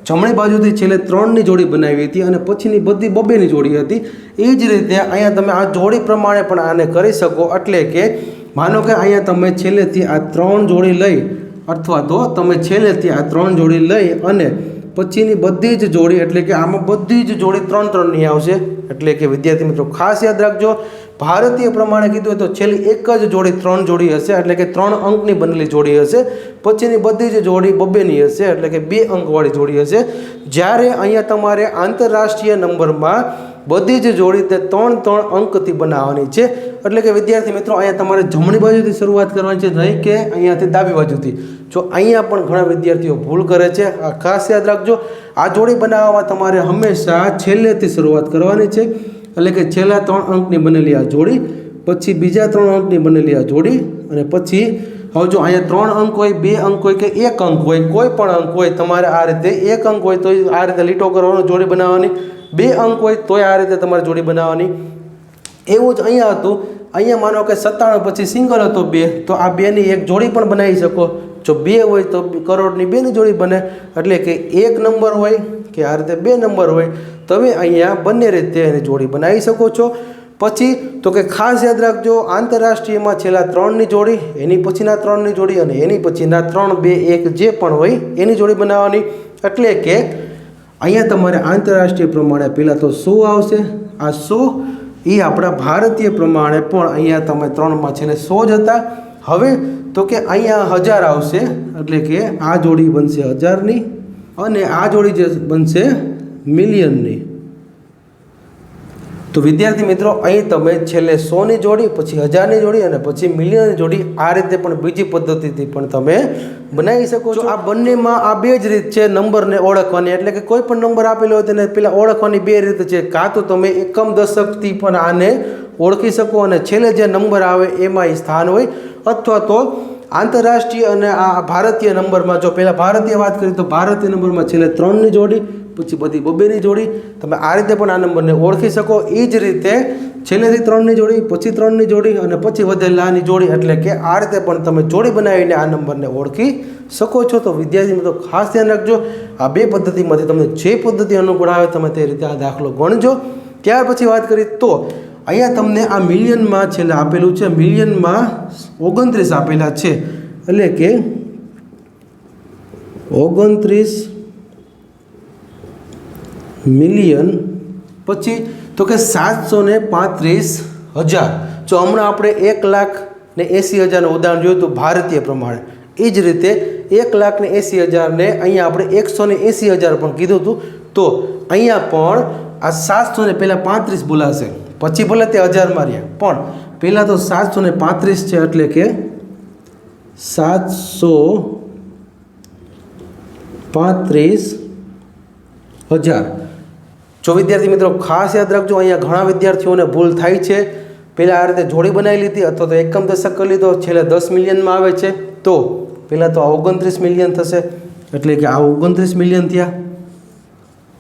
જમણી બાજુથી છેલ્લે 3ની જોડી બનાવી હતી અને પછીની બધી 2-2ની જોડી હતી, એ જ રીતે અહીંયા તમે આ જોડી પ્રમાણે પણ આને કરી શકો. એટલે કે માનો કે અહીંયા તમે છેલ્લેથી આ 3 જોડી લઈ, અથવા તો તમે છેલ્લેથી આ 3 જોડી લઈ અને પછીની બધી જ જોડી, એટલે કે આમાં બધી જ જોડી 3-3ની આવશે. એટલે કે વિદ્યાર્થી મિત્રો ખાસ યાદ રાખજો, ભારતીય પ્રમાણે કીધું હોય તો છેલ્લી એક જ જોડી 3 જોડી હશે, એટલે કે 3 અંકની બનેલી જોડી હશે. પછીની બધી જ જોડી 2-2ની હશે, એટલે કે 2 અંકવાળી જોડી હશે. જ્યારે અહીંયા તમારે આંતરરાષ્ટ્રીય નંબરમાં બધી જ જોડી તે 3-3 અંકથી બનાવવાની છે. એટલે કે વિદ્યાર્થી મિત્રો અહીંયા તમારે જમણી બાજુથી શરૂઆત કરવાની છે, નહીં કે અહીંયાથી ડાબી બાજુથી. જો અહીંયા પણ ઘણા વિદ્યાર્થીઓ ભૂલ કરે છે, આ ખાસ યાદ રાખજો. આ જોડી બનાવવામાં તમારે હંમેશા છેલ્લેથી શરૂઆત કરવાની છે, એટલે કે છેલ્લા 3 અંકની બનેલી આ જોડી, પછી બીજા 3 અંકની બનેલી આ જોડી, અને પછી હવે જો અહીંયા 3 અંક હોય, 2 અંક હોય કે 1 અંક હોય, કોઈ પણ અંક હોય, તમારે આ રીતે 1 અંક હોય તો આ રીતે લીટો કરવાનો, જોડી બનાવવાની. 2 અંક હોય તોય આ રીતે તમારે જોડી બનાવવાની. એવું જ અહીંયા હતું. અહીંયા માનો કે 97 પછી સિંગલ હતો 2, તો આ 2ની એક જોડી પણ બનાવી શકો. જો 2 હોય તો કરોડની 2ની જોડી બને, એટલે કે 1 નંબર હોય કે આ રીતે 2 નંબર હોય, તમે અહીંયા બંને રીતે એની જોડી બનાવી શકો છો. પછી તો કે ખાસ યાદ રાખજો, આંતરરાષ્ટ્રીયમાં છેલ્લા 3ની જોડી, એની પછીના 3ની જોડી અને એની પછીના 3, 2, 1 જે પણ હોય એની જોડી બનાવવાની. એટલે કે અહીંયા તમારે આંતરરાષ્ટ્રીય પ્રમાણે પહેલાં તો 100 આવશે. આ 100 એ આપણા ભારતીય પ્રમાણે પણ અહીંયા તમે 3માં છેલ્લે 100 જ હતા. હવે તો કે અહીંયા 1000 આવશે, એટલે કે આ જોડી બનશે 1000ની અને આ જોડી જે બનશે મિલિયનની. તો વિદ્યાર્થી મિત્રો અહીં તમે છેલ્લે 100ની જોડી, પછી 1000ની જોડી અને પછી મિલિયનની જોડી, આ રીતે પણ બીજી પદ્ધતિથી પણ તમે બનાવી શકો છો. આ બંનેમાં આ બે જ રીત છે નંબરને ઓળખવાની. એટલે કે કોઈ પણ નંબર આપેલો હોય તેને પેલા ઓળખવાની બે રીત છે. કાં તો તમે એકમ દશકથી પણ આને ઓળખી શકો અને છેલ્લે જે નંબર આવે એમાં એ સ્થાન હોય, અથવા તો આંતરરાષ્ટ્રીય અને આ ભારતીય નંબરમાં, જો પહેલાં ભારતીય વાત કરીએ તો ભારતીય નંબરમાં છેલ્લે 3ની જોડી, પછી બધી 2-2ની જોડી, તમે આ રીતે પણ આ નંબરને ઓળખી શકો. એ જ રીતે છેલ્લેથી 3ની જોડી, પછી 3ની જોડી અને પછી વધેલાની જોડી, એટલે કે આ રીતે પણ તમે જોડી બનાવીને આ નંબરને ઓળખી શકો છો. તો વિદ્યાર્થી મિત્રો ખાસ ધ્યાન રાખજો, આ બે પદ્ધતિમાંથી તમને જે પદ્ધતિ અનુકૂળ આવે તમે તે રીતે આ દાખલો ગણજો. ત્યાર પછી વાત કરીએ તો અહીંયા તમને આ મિલિયનમાં છેલ્લે આપેલું છે, મિલિયનમાં 29 આપેલા છે, એટલે કે 29 મિલિયન. પછી તો કે 735,000. જો હમણાં આપણે 1,80,000નું ઉદાહરણ જોયું તો ભારતીય પ્રમાણે, એ જ રીતે 1,80,000ને અહીંયા આપણે 180,000 પણ કીધું હતું. તો અહીંયા પણ આ 700 પહેલાં 35 બોલાશે, પછી ભલે તે 1000માં રહ્યા, પણ પહેલાં તો 735 છે, એટલે કે 735,000. જો વિદ્યાર્થી મિત્રો ખાસ યાદ રાખજો, અહીંયા ઘણા વિદ્યાર્થીઓને ભૂલ થાય છે. પહેલાં આ રીતે જોડી બનાવી લીધી અથવા તો એકમ દશક કરી લીધો, છેલ્લે 10 મિલિયનમાં આવે છે, તો પહેલાં તો આ 29 મિલિયન થશે, એટલે કે આ 29 મિલિયન થયા.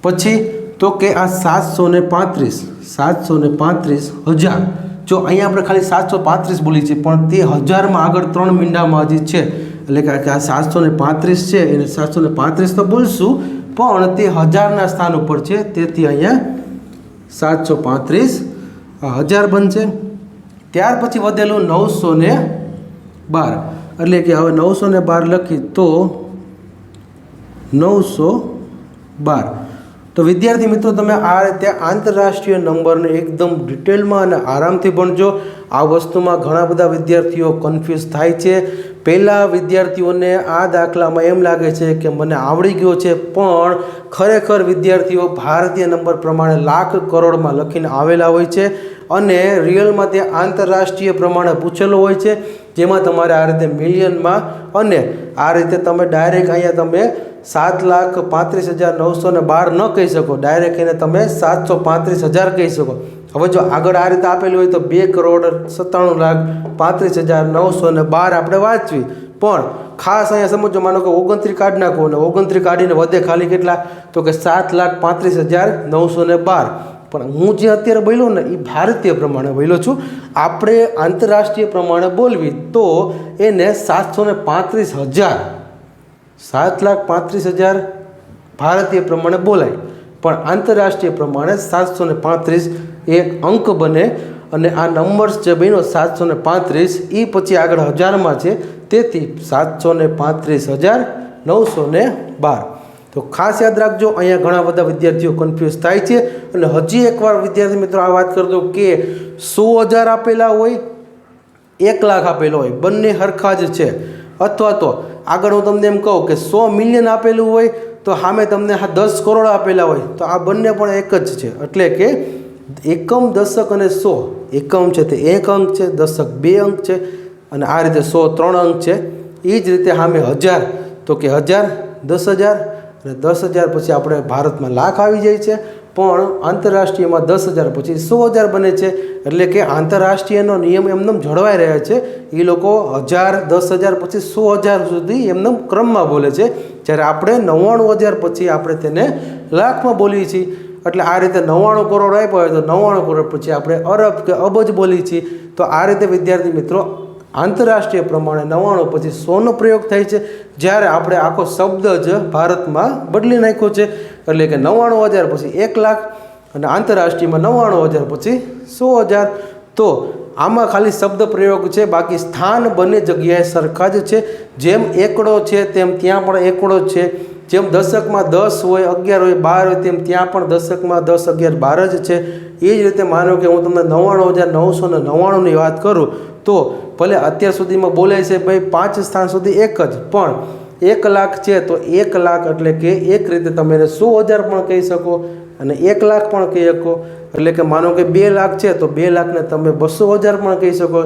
પછી તો કે આ 735,000. જો અહીંયા આપણે ખાલી 735 બોલી છે, પણ તે 1000માં આગળ 3 મીંડામાં હજી છે, એટલે કે આ 735 છે એને 735 તો બોલશું, પણ તે 1000ના સ્થાન ઉપર છે, તેથી અહીંયા 735 1000 બનશે. ત્યાર પછી વધેલું 912, એટલે કે હવે 912 લખી તો 912. તો વિદ્યાર્થી મિત્રો તમે આ રીતે આંતરરાષ્ટ્રીય નંબરને એકદમ ડિટેલમાં અને આરામથી ભણજો. આ વસ્તુમાં ઘણા બધા વિદ્યાર્થીઓ કન્ફ્યુઝ થાય છે. પહેલાં વિદ્યાર્થીઓને આ દાખલામાં એમ લાગે છે કે મને આવડી ગયો છે, પણ ખરેખર વિદ્યાર્થીઓ ભારતીય નંબર પ્રમાણે લાખ કરોડમાં લખીને આવેલા હોય છે અને રિયલમાં તે આંતરરાષ્ટ્રીય પ્રમાણે પૂછેલો હોય છે, જેમાં તમારે આ રીતે મિલિયનમાં અને આ રીતે તમે ડાયરેક્ટ અહીંયા તમે 7,35,912 ન કહી શકો, ડાયરેક્ટ એને તમે 735,000 કહી શકો. હવે જો આગળ આ રીતે આપેલું હોય તો 2,97,35,912 આપણે વાંચવી, પણ ખાસ અહીંયા સમજો, માનો કે 29 કાઢી નાખો અને 29 કાઢીને વધે ખાલી કેટલા, તો કે 7,35,912. પણ હું જે અત્યારે બોલ્યો ને એ ભારતીય પ્રમાણે બોલ્યો છું. આપણે આંતરરાષ્ટ્રીય પ્રમાણે બોલવી તો એને 735,000 7,35,000 ભારતીય પ્રમાણે બોલાય, પણ આંતરરાષ્ટ્રીય પ્રમાણે 735 એક અંક બને. અને આ નંબર્સ જે બન્યો 735 એ પછી આગળ હજારમાં છે, તેથી 735,912. તો ખાસ યાદ રાખજો, અહીંયા ઘણા બધા વિદ્યાર્થીઓ કન્ફ્યુઝ થાય છે. અને હજી એકવાર વિદ્યાર્થી મિત્રો આ વાત કરી દઉં કે 100,000 આપેલા હોય, 1,00,000 આપેલો હોય, બંને હરખા જ છે. અથવા તો આગળ હું તમને એમ કહું કે 100 મિલિયન આપેલું હોય તો સામે તમને 10 કરોડ આપેલા હોય, તો આ બંને પણ એક જ છે. એટલે કે એકમ, દશક અને 100. એકમ છે તે 1 અંક છે, દશક 2 અંક છે, અને આ રીતે 100 3 અંક છે. એ જ રીતે સામે 1000 તો કે 1000, 10,000 અને 10,000 પછી આપણે ભારતમાં લાખ આવી જાય છે, પણ આંતરરાષ્ટ્રીયમાં 10,000 પછી 100,000 બને છે. એટલે કે આંતરરાષ્ટ્રીયનો નિયમ એમને જળવાઈ રહ્યા છે. એ લોકો 1000, 10,000 પછી 100,000 સુધી એમને ક્રમમાં બોલે છે, જ્યારે આપણે 99,000 પછી આપણે તેને લાખમાં બોલીએ છીએ. એટલે આ રીતે 99 કરોડ આપ્યા હોય તો 99 કરોડ પછી આપણે અરબ કે અબજ બોલીએ છીએ. તો આ રીતે વિદ્યાર્થી મિત્રો આંતરરાષ્ટ્રીય પ્રમાણે 99 પછી 100નો પ્રયોગ થાય છે, જ્યારે આપણે આખો શબ્દ જ ભારતમાં બદલી નાખ્યો છે. એટલે કે 99,000 પછી 1,00,000 અને આંતરરાષ્ટ્રીયમાં 99,000 પછી 100,000. તો આમાં ખાલી શબ્દ પ્રયોગ છે, બાકી સ્થાન બંને જગ્યાએ સરખા જ છે. જેમ એકડો છે તેમ ત્યાં પણ એકડો જ છે. જેમ દશકમાં 10 હોય, 11 હોય, 12 હોય, તેમ ત્યાં પણ દશકમાં 10, 11, 12 જ છે. એ જ રીતે માનો કે હું તમને 99,999ની વાત કરું તો ભલે અત્યાર સુધીમાં બોલાય છે ભાઈ 5 સ્થાન સુધી એક જ, પણ 1,00,000 છે તો 1,00,000 એટલે કે એક રીતે તમે એને 100,000 પણ કહી શકો અને 1,00,000 પણ કહી શકો. એટલે કે માનો કે 2,00,000 છે તો 2,00,000ને તમે 200,000 પણ કહી શકો.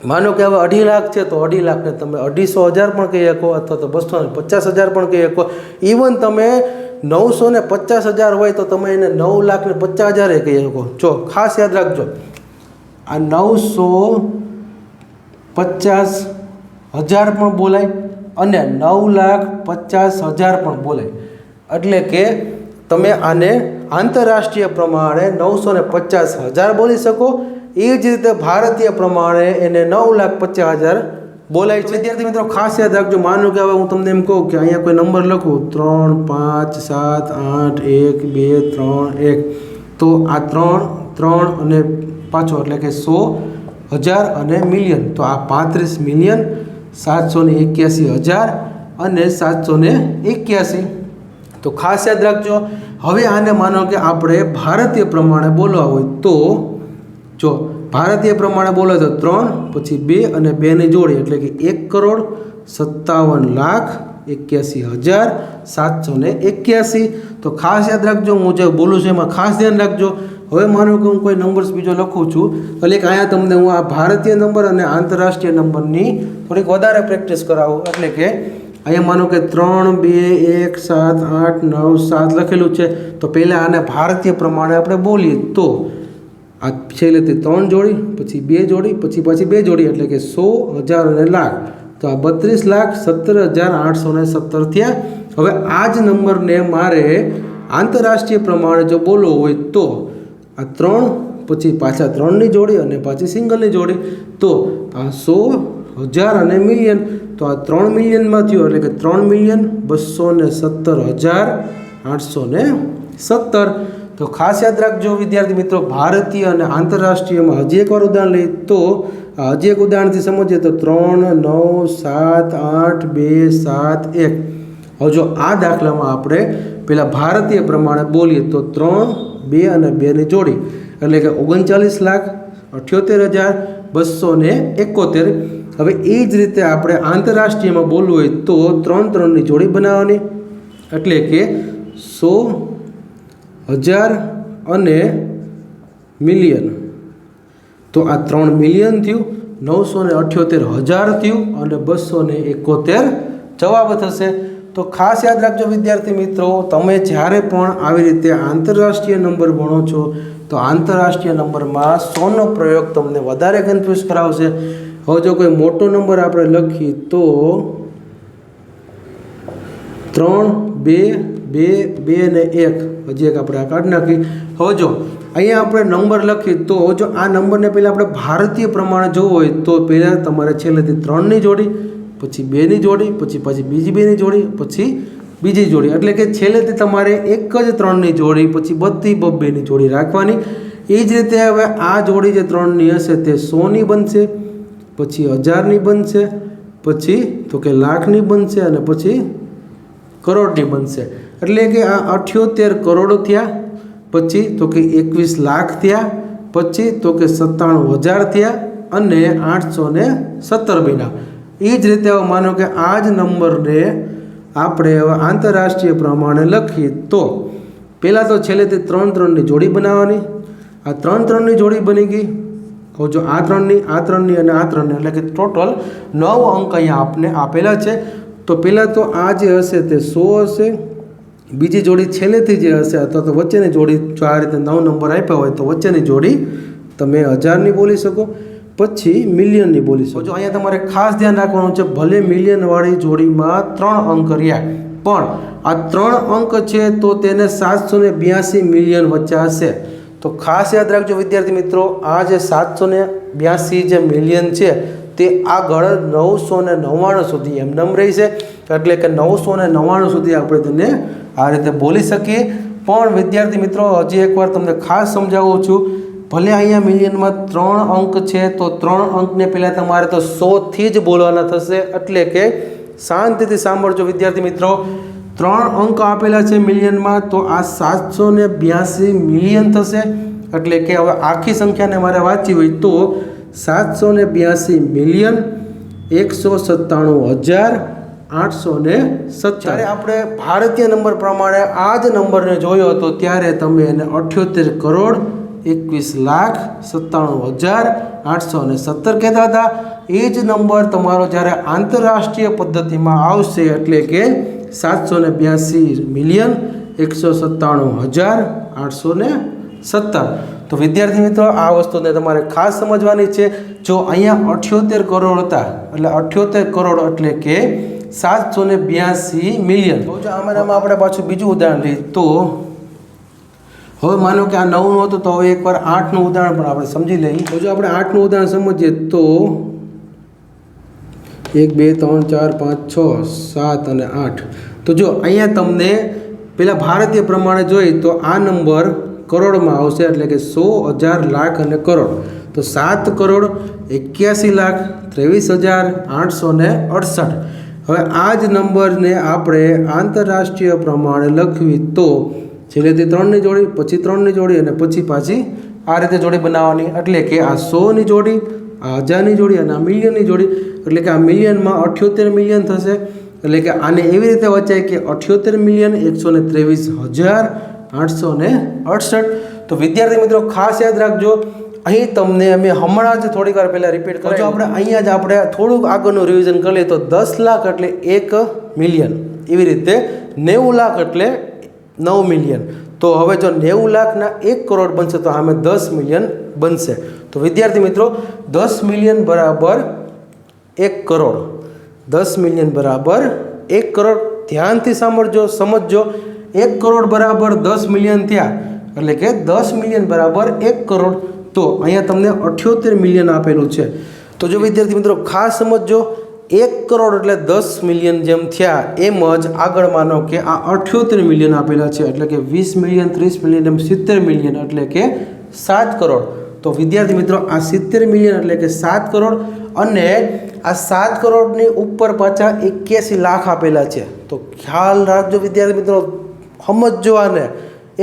માનો કે હવે 2,50,000 છે તો 2,50,000ને તમે 250,000 પણ કહી શકો, અથવા તો 250,000 પણ કહી શકો. ઇવન તમે 950,000 હોય તો તમે એને 9,50,000 કહી શકો. જો ખાસ યાદ રાખજો, આ 950,000 પણ બોલાય અને 9,50,000 પણ બોલાય. એટલે કે તમે આને આંતરરાષ્ટ્રીય પ્રમાણે 950,000 બોલી શકો. એ જ રીતે ભારતીય પ્રમાણે એને 9,50,000 બોલાય છે. વિદ્યાર્થી મિત્રો ખાસ યાદ રાખજો, માનો કે હવે હું તમને એમ કહું કે અહીંયા કોઈ નંબર લખું 3, 5, 7, 8, 1, 2, 3, 1, તો આ 3 અને પાછો એટલે કે 100,000 અને મિલિયન, તો આ 35,781,000 અને 781. તો ખાસ યાદ રાખજો. હવે આને માનો કે આપણે ભારતીય પ્રમાણે બોલવા હોય તો જો ભારતીય પ્રમાણે બોલે તો 3 પછી 2 અને 2ની જોડી એટલે કે 1,57,81,781. તો ખાસ યાદ રાખજો, હું જે બોલું છું એમાં ખાસ ધ્યાન રાખજો. હવે માનો કે હું કોઈ નંબર્સ બીજો લખું છું, એટલે કે અહીંયા તમને હું આ ભારતીય નંબર અને આંતરરાષ્ટ્રીય નંબરની થોડીક વધારે પ્રેક્ટિસ કરાવું. એટલે કે અહીંયા માનો કે 3, 2, 1, 7, 8, 9, 7 લખેલું છે, તો પહેલાં આને ભારતીય પ્રમાણે આપણે બોલીએ તો આ છેલ્લેથી 3 જોડી, પછી 2 જોડી, પછી 2 જોડી એટલે કે 100, 1000 અને લાખ. તો આ 32,17,817 થયા. હવે આ જ નંબરને મારે આંતરરાષ્ટ્રીય પ્રમાણે જો બોલવો હોય તો આ 3 પછી પાછા 3ની જોડી અને પાછી સિંગલની જોડી, તો આ 100, 1000 અને મિલિયન. તો આ 3 મિલિયનમાં થયું એટલે કે 3,217,817. તો ખાસ યાદ રાખજો વિદ્યાર્થી મિત્રો, ભારતીય અને આંતરરાષ્ટ્રીયમાં હજી એકવાર ઉદાહરણ લઈએ તો હજી એક ઉદાહરણથી સમજીએ તો 3, 9, 7, 8, 2, 7, 1. હવે જો આ દાખલામાં આપણે પહેલાં ભારતીય પ્રમાણે બોલીએ તો 3, 2 અને 2ની જોડી એટલે કે 39,78,271. હવે એ જ રીતે આપણે આંતરરાષ્ટ્રીયમાં બોલવું હોય તો 3, 3ની જોડી બનાવવાની એટલે કે 100, 1000 અને મિલિયન. તો આ 3 મિલિયન થયું, 978,000 થયું અને 271 જવાબ થશે. તો ખાસ યાદ રાખજો વિદ્યાર્થી મિત્રો, તમે જ્યારે પણ આવી રીતે આંતરરાષ્ટ્રીય નંબર ભણો છો તો આંતરરાષ્ટ્રીય નંબરમાં 100નો પ્રયોગ તમને વધારે કન્ફ્યુઝ કરાવશે. હવે જો કોઈ મોટો નંબર આપણે લખીએ તો 3, 2, 2, 2 ને 1, હજી એક આપણે આ કાઢી નાખી. હવે જો અહીંયા આપણે નંબર લખીએ તો જો આ નંબરને પહેલાં આપણે ભારતીય પ્રમાણે જોવું હોય તો પહેલાં તમારે છેલ્લેથી 3ની જોડી, પછી 2ની જોડી, પછી બીજી 2ની જોડી, પછી બીજી જોડી, એટલે કે છેલ્લેથી તમારે એક જ 3ની જોડી, પછી બધી 2ની જોડી રાખવાની. એ જ રીતે હવે આ જોડી જે 3ની હશે તે 100ની બનશે, પછી 1000ની બનશે, પછી તો કે લાખની બનશે અને પછી કરોડની બનશે. એટલે કે આ 78 કરોડ થયા, પછી તો કે 21 લાખ થયા, પછી તો કે 97,000 થયા અને 817 બન્યા. એ જ રીતે હવે માનો કે આ જ નંબરને આપણે હવે આંતરરાષ્ટ્રીય પ્રમાણે લખીએ તો પહેલાં તો છેલ્લેથી 3-3ની જોડી બનાવવાની. આ 3-3ની જોડી બની ગઈ. હવે જો આ 3ની, આ 3ની અને આ 3ની, એટલે કે ટોટલ 9 અંક અહીંયા આપને આપેલા છે. તો પહેલાં તો આ જે હશે તે 100 હશે, બીજી જોડી છેલ્લેથી જે હશે અથવા તો વચ્ચેની જોડી, જો આ રીતે 9 નંબર આપ્યા હોય તો વચ્ચેની જોડી તમે 1000ની બોલી શકો, પછી મિલિયનની બોલી શકો. જો અહીંયા તમારે ખાસ ધ્યાન રાખવાનું છે, ભલે મિલિયનવાળી જોડીમાં 3 અંક રહ્યા, પણ આ 3 અંક છે તો તેને 782 મિલિયન વચ્ચે હશે. તો ખાસ યાદ રાખજો વિદ્યાર્થી મિત્રો, આ જે 782 જે મિલિયન છે તે આગળ 999 સુધી એમનેમ રહેશે. એટલે કે 999 સુધી આપણે તેને આ રીતે બોલી શકીએ. પણ વિદ્યાર્થી મિત્રો હજી એકવાર તમને ખાસ સમજાવું છું, ભલે અહીંયા મિલિયનમાં 3 અંક છે તો 3 અંકને પહેલાં તમારે તો 100થી જ બોલવાના થશે. એટલે કે શાંતિથી સાંભળજો વિદ્યાર્થી મિત્રો, 3 અંક આપેલા છે મિલિયનમાં, તો આ 782 મિલિયન થશે. એટલે કે હવે આખી સંખ્યાને મારે વાંચી હોય તો 782 મિલિયન 197,817. જ્યારે આપણે ભારતીય નંબર પ્રમાણે આ જ નંબરને જોયો હતો ત્યારે તમે એને 78 કરોડ 21 લાખ 97,817 કહેતા હતા. એ જ નંબર તમારો જ્યારે આંતરરાષ્ટ્રીય પદ્ધતિમાં આવશે એટલે કે 782 મિલિયન 197,817. તો વિદ્યાર્થી મિત્રો આ વસ્તુને તમારે ખાસ સમજવાની છે. જો અહીંયા 78 કરોડ હતા, એટલે 78 કરોડ એટલે કે 782 મિલિયન. તો જો આમાં આપણે પાછું બીજું ઉદાહરણ લઈએ તો હવે માનો કે આ 9નું હતું તો હવે એકવાર 8નું ઉદાહરણ પણ આપણે સમજી લઈએ. તો જો આપણે 8નું ઉદાહરણ સમજીએ તો 1, 2, 3, 4, 5, 6, 7 અને 8. તો જો અહીંયા તમને પેલા ભારતીય પ્રમાણે જોઈએ તો આ નંબર કરોડમાં આવશે, એટલે કે 100, 1000, લાખ અને કરોડ. તો 7 કરોડ 81 લાખ 23,868. હવે આ જ નંબરને આપણે આંતરરાષ્ટ્રીય પ્રમાણે લખવી તો છેલ્લેથી 3ની જોડી, પછી 3ની જોડી અને પછી પાછી આ રીતે જોડી બનાવવાની. એટલે કે આ 100ની જોડી, આ 1000ની જોડી અને આ મિલિયનની જોડી. એટલે કે આ મિલિયનમાં 78 મિલિયન થશે. એટલે કે આને એવી રીતે વચાય કે 78 મિલિયન 123,868. તો વિદ્યાર્થી મિત્રો ખાસ યાદ રાખજો, અહીં તમને અમે હમણાં જ થોડીક વાર પહેલાં રિપીટ કરો. જો આપણે અહીંયા જ આપણે થોડુંક આગળનું રિવિઝન કરી લઈએ તો 10 લાખ એટલે 1 મિલિયન, એવી રીતે 90 લાખ એટલે 9 મિલિયન. તો હવે જો 90 લાખના 1 કરોડ બનશે તો આમે 10 મિલિયન બનશે. તો વિદ્યાર્થી મિત્રો 10 મિલિયન બરાબર 1 કરોડ, 10 મિલિયન બરાબર 1 કરોડ. ધ્યાનથી સાંભળજો, સમજજો. 1 કરોડ બરાબર 10 મિલિયન થયા, એટલે કે 10 મિલિયન બરાબર 1 કરોડ. તો અહીંયા તમને 78 મિલિયન આપેલું છે. તો જો વિદ્યાર્થી મિત્રો ખાસ સમજજો, 1 કરોડ એટલે 10 મિલિયન જેમ થયા એમ જ આગળ માનો કે આ 78 મિલિયન આપેલા છે, એટલે કે 20 મિલિયન, 30 મિલિયન એમ 70 મિલિયન, એટલે કે 7 કરોડ. તો વિદ્યાર્થી મિત્રો આ 70 મિલિયન એટલે કે 7 કરોડ અને આ 7 કરોડની ઉપર પાછા 81 લાખ આપેલા છે. તો ખ્યાલ રાખજો વિદ્યાર્થી મિત્રો, સમજો આને.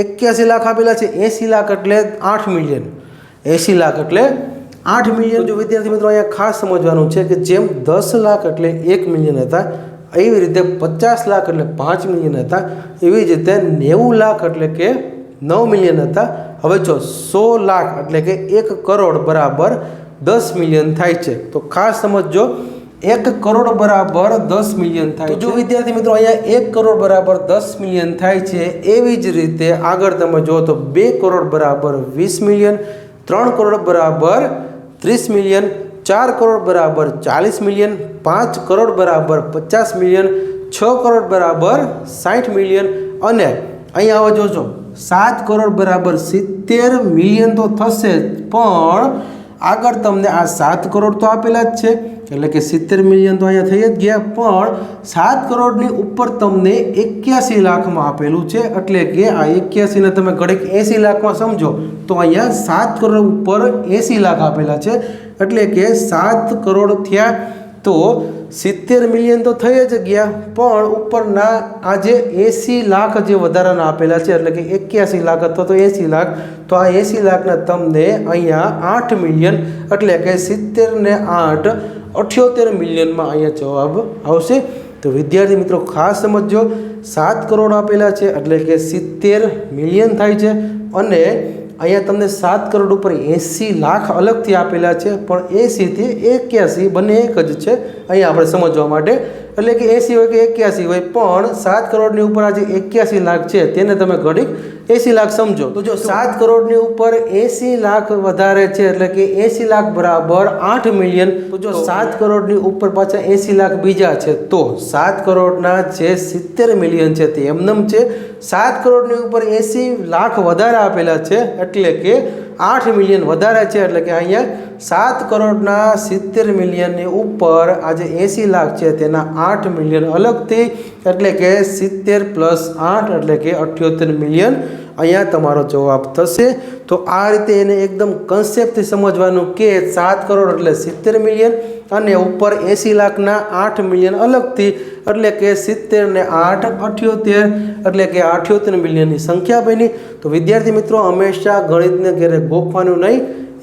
81 લાખ આપેલા છે, 80 લાખ એટલે 8 મિલિયન, 80 લાખ એટલે 8 મિલિયન. જો વિદ્યાર્થી મિત્રો અહીંયા ખાસ સમજવાનું છે કે જેમ 10 લાખ એટલે 1 મિલિયન હતા, એવી રીતે 50 લાખ એટલે 5 મિલિયન હતા, એવી જ રીતે 90 લાખ એટલે કે 9 મિલિયન હતા. હવે જો 100 લાખ એટલે કે 1 કરોડ બરાબર 10 મિલિયન થાય છે. તો ખાસ સમજો, 1 કરોડ બરાબર 10 મિલિયન થાય. તો જો વિદ્યાર્થી મિત્રો અહીંયા 1 કરોડ બરાબર 10 મિલિયન થાય છે, એવી જ રીતે આગળ તમે જો તો 2 કરોડ બરાબર 20 મિલિયન, 3 કરોડ બરાબર 30 મિલિયન, 4 કરોડ બરાબર 40 મિલિયન, 5 કરોડ બરાબર 50 મિલિયન, 6 કરોડ બરાબર 60 મિલિયન અને અહીંયા આવો જોજો 7 કરોડ બરાબર 70 મિલિયન તો થશે જ, પણ આગળ તમને આ 7 કરોડ તો આપેલા જ છે એટલે કે 70 મિલિયન તો અહીંયા થઈ જ ગયા, પણ 7 કરોડની ઉપર તમને 81 લાખમાં આપેલું છે એટલે કે આ 81 ને તમે ઘડીક 80 લાખમાં સમજો તો અહીંયા 7 કરોડ ઉપર 80 લાખ આપેલા છે એટલે કે 7 કરોડ થયા તો 70 મિલિયન તો થઈ જ ગયા, પણ ઉપરના આ જે 80 લાખ જે વધારાના આપેલા છે એટલે કે 81 લાખ અથવા તો 80 લાખ, તો આ 80 લાખના તમને અહીંયા 8 મિલિયન એટલે કે 70 ને 8 78 મિલિયનમાં અહીંયા જવાબ આવશે. તો વિદ્યાર્થી મિત્રો ખાસ સમજો, 7 કરોડ આપેલા છે એટલે કે 70 મિલિયન થાય છે અને અહીંયા તમને 7 કરોડ ઉપર 80 લાખ અલગથી આપેલા છે, પણ 80 થી 81 બંને એક જ છે અહીંયા આપણે સમજવા માટે, એટલે કે 80 હોય કે 81 હોય, પણ 7 કરોડની ઉપર આ જે 81 લાખ છે તેને તમે ઘડીક 80 લાખ સમજો. તો જો 7 કરોડની ઉપર 80 લાખ વધારે છે એટલે કે 80 લાખ બરાબર 8 મિલિયન, તો જો 7 કરોડની ઉપર પાછા 80 લાખ બીજા છે તો 7 કરોડના જે 70 મિલિયન છે તે એમનેમ છે, 7 કરોડની ઉપર 80 લાખ વધારે આપેલા છે એટલે કે 8 મિલિયન વધારે છે એટલે કે અહીંયા 7 કરોડના 70 મિલિયનની ઉપર આ જે 80 લાખ છે તેના 8 મિલિયન અલગથી એટલે કે 70 પ્લસ 8 એટલે કે 78 મિલિયન અહીંયા તમારો જવાબ થશે. તો આ રીતે એને એકદમ કન્સેપ્ટથી સમજવાનું કે 7 કરોડ એટલે 70 મિલિયન અને ઉપર 80 લાખના 8 મિલિયન અલગથી એટલે કે 70 ને 8 78 એટલે કે 78 મિલિયનની સંખ્યા બની. તો વિદ્યાર્થી મિત્રો હંમેશા ગણિતને ઘેરે ગોખવાનું નહીં,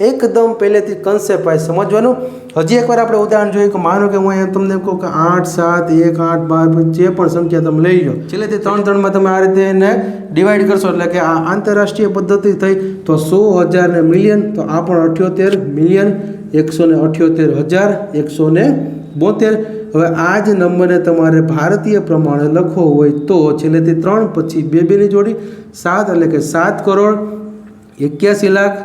એકદમ પહેલેથી કન્સેપ્ટ વાઇઝ સમજવાનું. હજી એકવાર આપણે ઉદાહરણ જોઈએ કે માનો કે હું અહીંયા તમને કહું કે 8 7 1 8 12 જે પણ સંખ્યા તમે લઈ લો, છેલ્લેથી 3 3માં તમે આ રીતે એને ડિવાઈડ કરશો એટલે કે આ આંતરરાષ્ટ્રીય પદ્ધતિ થઈ તો 100 1000 ને મિલિયન, તો આ પણ 78 મિલિયન, 178,000 172. હવે આ જ નંબરને તમારે ભારતીય પ્રમાણે લખવો હોય તો છેલ્લેથી 3 પછી 2 ની જોડી 7 એટલે કે 7 કરોડ 81 લાખ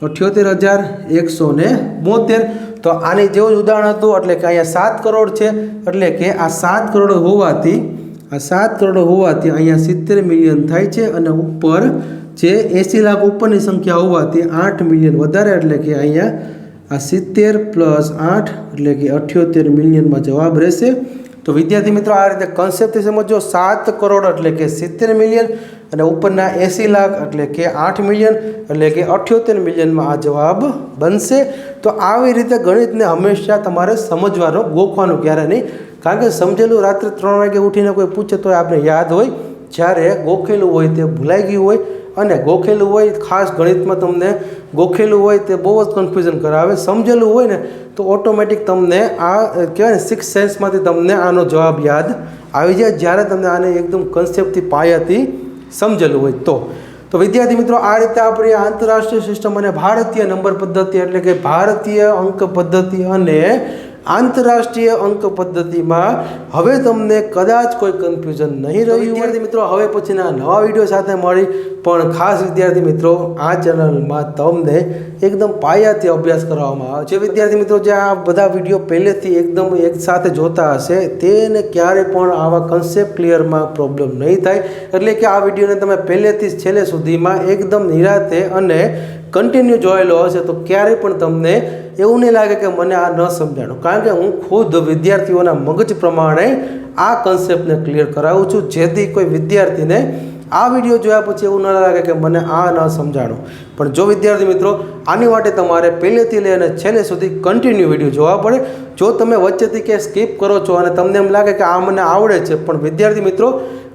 78,172. તો આની જેવું જ ઉદાહરણ હતું એટલે કે અહીંયા 7 કરોડ છે એટલે કે આ 7 કરોડ હોવાથી અહીંયા 70 મિલિયન થાય છે અને ઉપર જે 80 લાખ ઉપરની સંખ્યા હોવાથી 8 મિલિયન વધારે એટલે કે અહીંયા આ 70 પ્લસ 8 એટલે કે 78 મિલિયનમાં જવાબ રહેશે. તો વિદ્યાર્થી મિત્રો આ રીતે કન્સેપ્ટથી સમજો, 7 કરોડ એટલે કે 70 મિલિયન અને ઉપરના 80 લાખ એટલે કે 8 મિલિયન એટલે કે 78 મિલિયનમાં આ જવાબ બનશે. તો આવી રીતે ગણિતને હંમેશા તમારે સમજવાનું, ગોખવાનું ક્યારે નહીં, કારણ કે સમજેલું રાત્રે 3 વાગે ઉઠીને કોઈ પૂછે તો આપણે યાદ હોય, જ્યારે ગોખેલું હોય તે ભૂલાઈ ગયું હોય, અને ગોખેલું હોય ખાસ ગણિતમાં તમને ગોખેલું હોય તે બહુ જ કન્ફ્યુઝન કરાવે, સમજેલું હોય ને તો ઓટોમેટિક તમને આ કહેવાય ને 6th સેન્સમાંથી તમને આનો જવાબ યાદ આવી જાય, જ્યારે તમને આને એકદમ કન્સેપ્ટથી પાયાથી સમજેલું હોય તો વિદ્યાર્થી મિત્રો આ રીતે આપણી આંતરરાષ્ટ્રીય સિસ્ટમ અને ભારતીય નંબર પદ્ધતિ એટલે કે ભારતીય અંક પદ્ધતિ અને આંતરરાષ્ટ્રીય અંક પદ્ધતિમાં હવે તમને કદાચ કોઈ કન્ફ્યુઝન નહીં રહ્યું. વિદ્યાર્થી મિત્રો હવે પછીના નવા વિડીયો સાથે મળી, પણ ખાસ વિદ્યાર્થી મિત્રો આ ચેનલમાં તમને એકદમ પાયાથી અભ્યાસ કરવામાં આવે છે. વિદ્યાર્થી મિત્રો જે આ બધા વિડીયો પહેલેથી એકદમ એકસાથે જોતા હશે તેને ક્યારે પણ આવા કન્સેપ્ટ ક્લિયરમાં પ્રોબ્લેમ નહીં થાય, એટલે કે આ વિડીયોને તમે પહેલેથી છેલ્લે સુધીમાં એકદમ નિરાતે અને કન્ટિન્યુ જોયેલો હશે તો ક્યારેય પણ તમને એવું નહીં લાગે કે મને આ ન સમજાણું, કારણ કે હું ખુદ વિદ્યાર્થીઓના મગજ પ્રમાણે આ કન્સેપ્ટને ક્લિયર કરાવું છું, જેથી કોઈ વિદ્યાર્થીને આ વિડીયો જોયા પછી એવું ન લાગે કે મને આ ન સમજાણું. પણ જો વિદ્યાર્થી મિત્રો આની માટે તમારે પહેલેથી લઈને છેલ્લે સુધી કન્ટિન્યુ વિડીયો જોવા પડે. જો તમે વચ્ચેથી કે સ્કીપ કરો છો અને તમને એમ લાગે કે આ મને આવડે છે, પણ વિદ્યાર્થી મિત્રો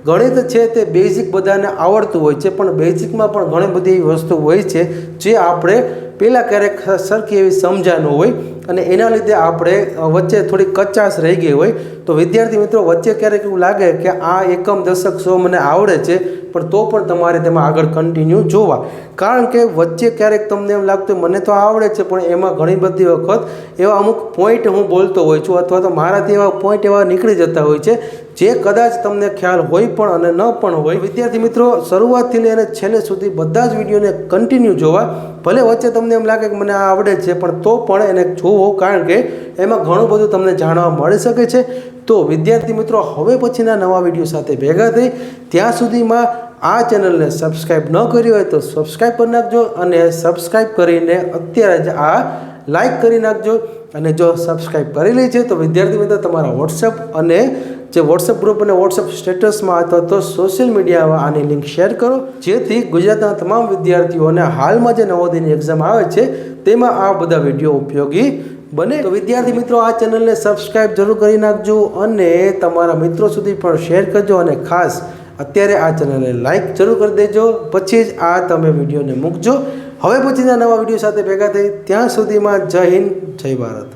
ગણિત છે તે બેઝિક બધાને આવડતું હોય છે, પણ બેઝિકમાં પણ ઘણી બધી એવી વસ્તુ હોય છે જે આપણે પહેલાં ક્યારેક સરખી એવી સમજા ન હોય અને એના લીધે આપણે વચ્ચે થોડી કચાશ રહી ગઈ હોય. તો વિદ્યાર્થી મિત્રો વચ્ચે ક્યારેક એવું લાગે કે આ એકમ દશક સો મને આવડે છે, પણ તો પણ તમારે તેમાં આગળ કન્ટિન્યુ જોવા, કારણ કે વચ્ચે ક્યારેક તમને એમ લાગતું મને તો આવડે છે પણ એમાં ઘણી બધી વખત એવા અમુક પોઈન્ટ હું બોલતો હોઉં છું અથવા તો મારાથી એવા પોઈન્ટ એવા નીકળી જતા હોય છે જે કદાચ તમને ખ્યાલ હોય પણ અને ન પણ હોય. વિદ્યાર્થી મિત્રો, શરૂઆતથી લઈને છેલ્લે સુધી બધા જ વિડીયોને કન્ટિન્યુ જોવા. ભલે વચ્ચે તમને એમ લાગે કે મને આ આવડે છે પણ તો પણ એને જોવો, કારણ કે એમાં ઘણું બધું તમને જાણવા મળી શકે છે. તો વિદ્યાર્થી મિત્રો, હવે પછીના નવા વિડીયો સાથે ભેગા થઈ, ત્યાં સુધીમાં આ ચેનલને સબસ્ક્રાઈબ ન કરી હોય તો સબસ્ક્રાઈબ કરી નાખજો અને સબસ્ક્રાઈબ કરીને અત્યારે જ આ લાઈક કરી નાખજો. અને જો સબસ્ક્રાઈબ કરેલી છે તો વિદ્યાર્થી મિત્રો તમારા વોટ્સએપ અને જે વોટ્સએપ ગ્રુપ અને વોટ્સએપ સ્ટેટસમાં અથવા તો સોશિયલ મીડિયામાં આની લિંક શેર કરો, જેથી ગુજરાતના તમામ વિદ્યાર્થીઓને હાલમાં જે નવોદયની એક્ઝામ આવે છે તેમાં આ બધા વિડીયો ઉપયોગી બને. તો વિદ્યાર્થી મિત્રો, આ ચેનલને સબસ્ક્રાઈબ જરૂર કરી નાખજો અને તમારા મિત્રો સુધી પણ શેર કરજો અને ખાસ અત્યારે આ ચેનલને લાઈક જરૂર કરી દેજો. પછી જ આ તમે વિડીયોને મૂકજો. હવે પછીના નવા વિડીયો સાથે ભેગા થઈ, ત્યાં સુધીમાં જય હિન્દ, જય ભારત.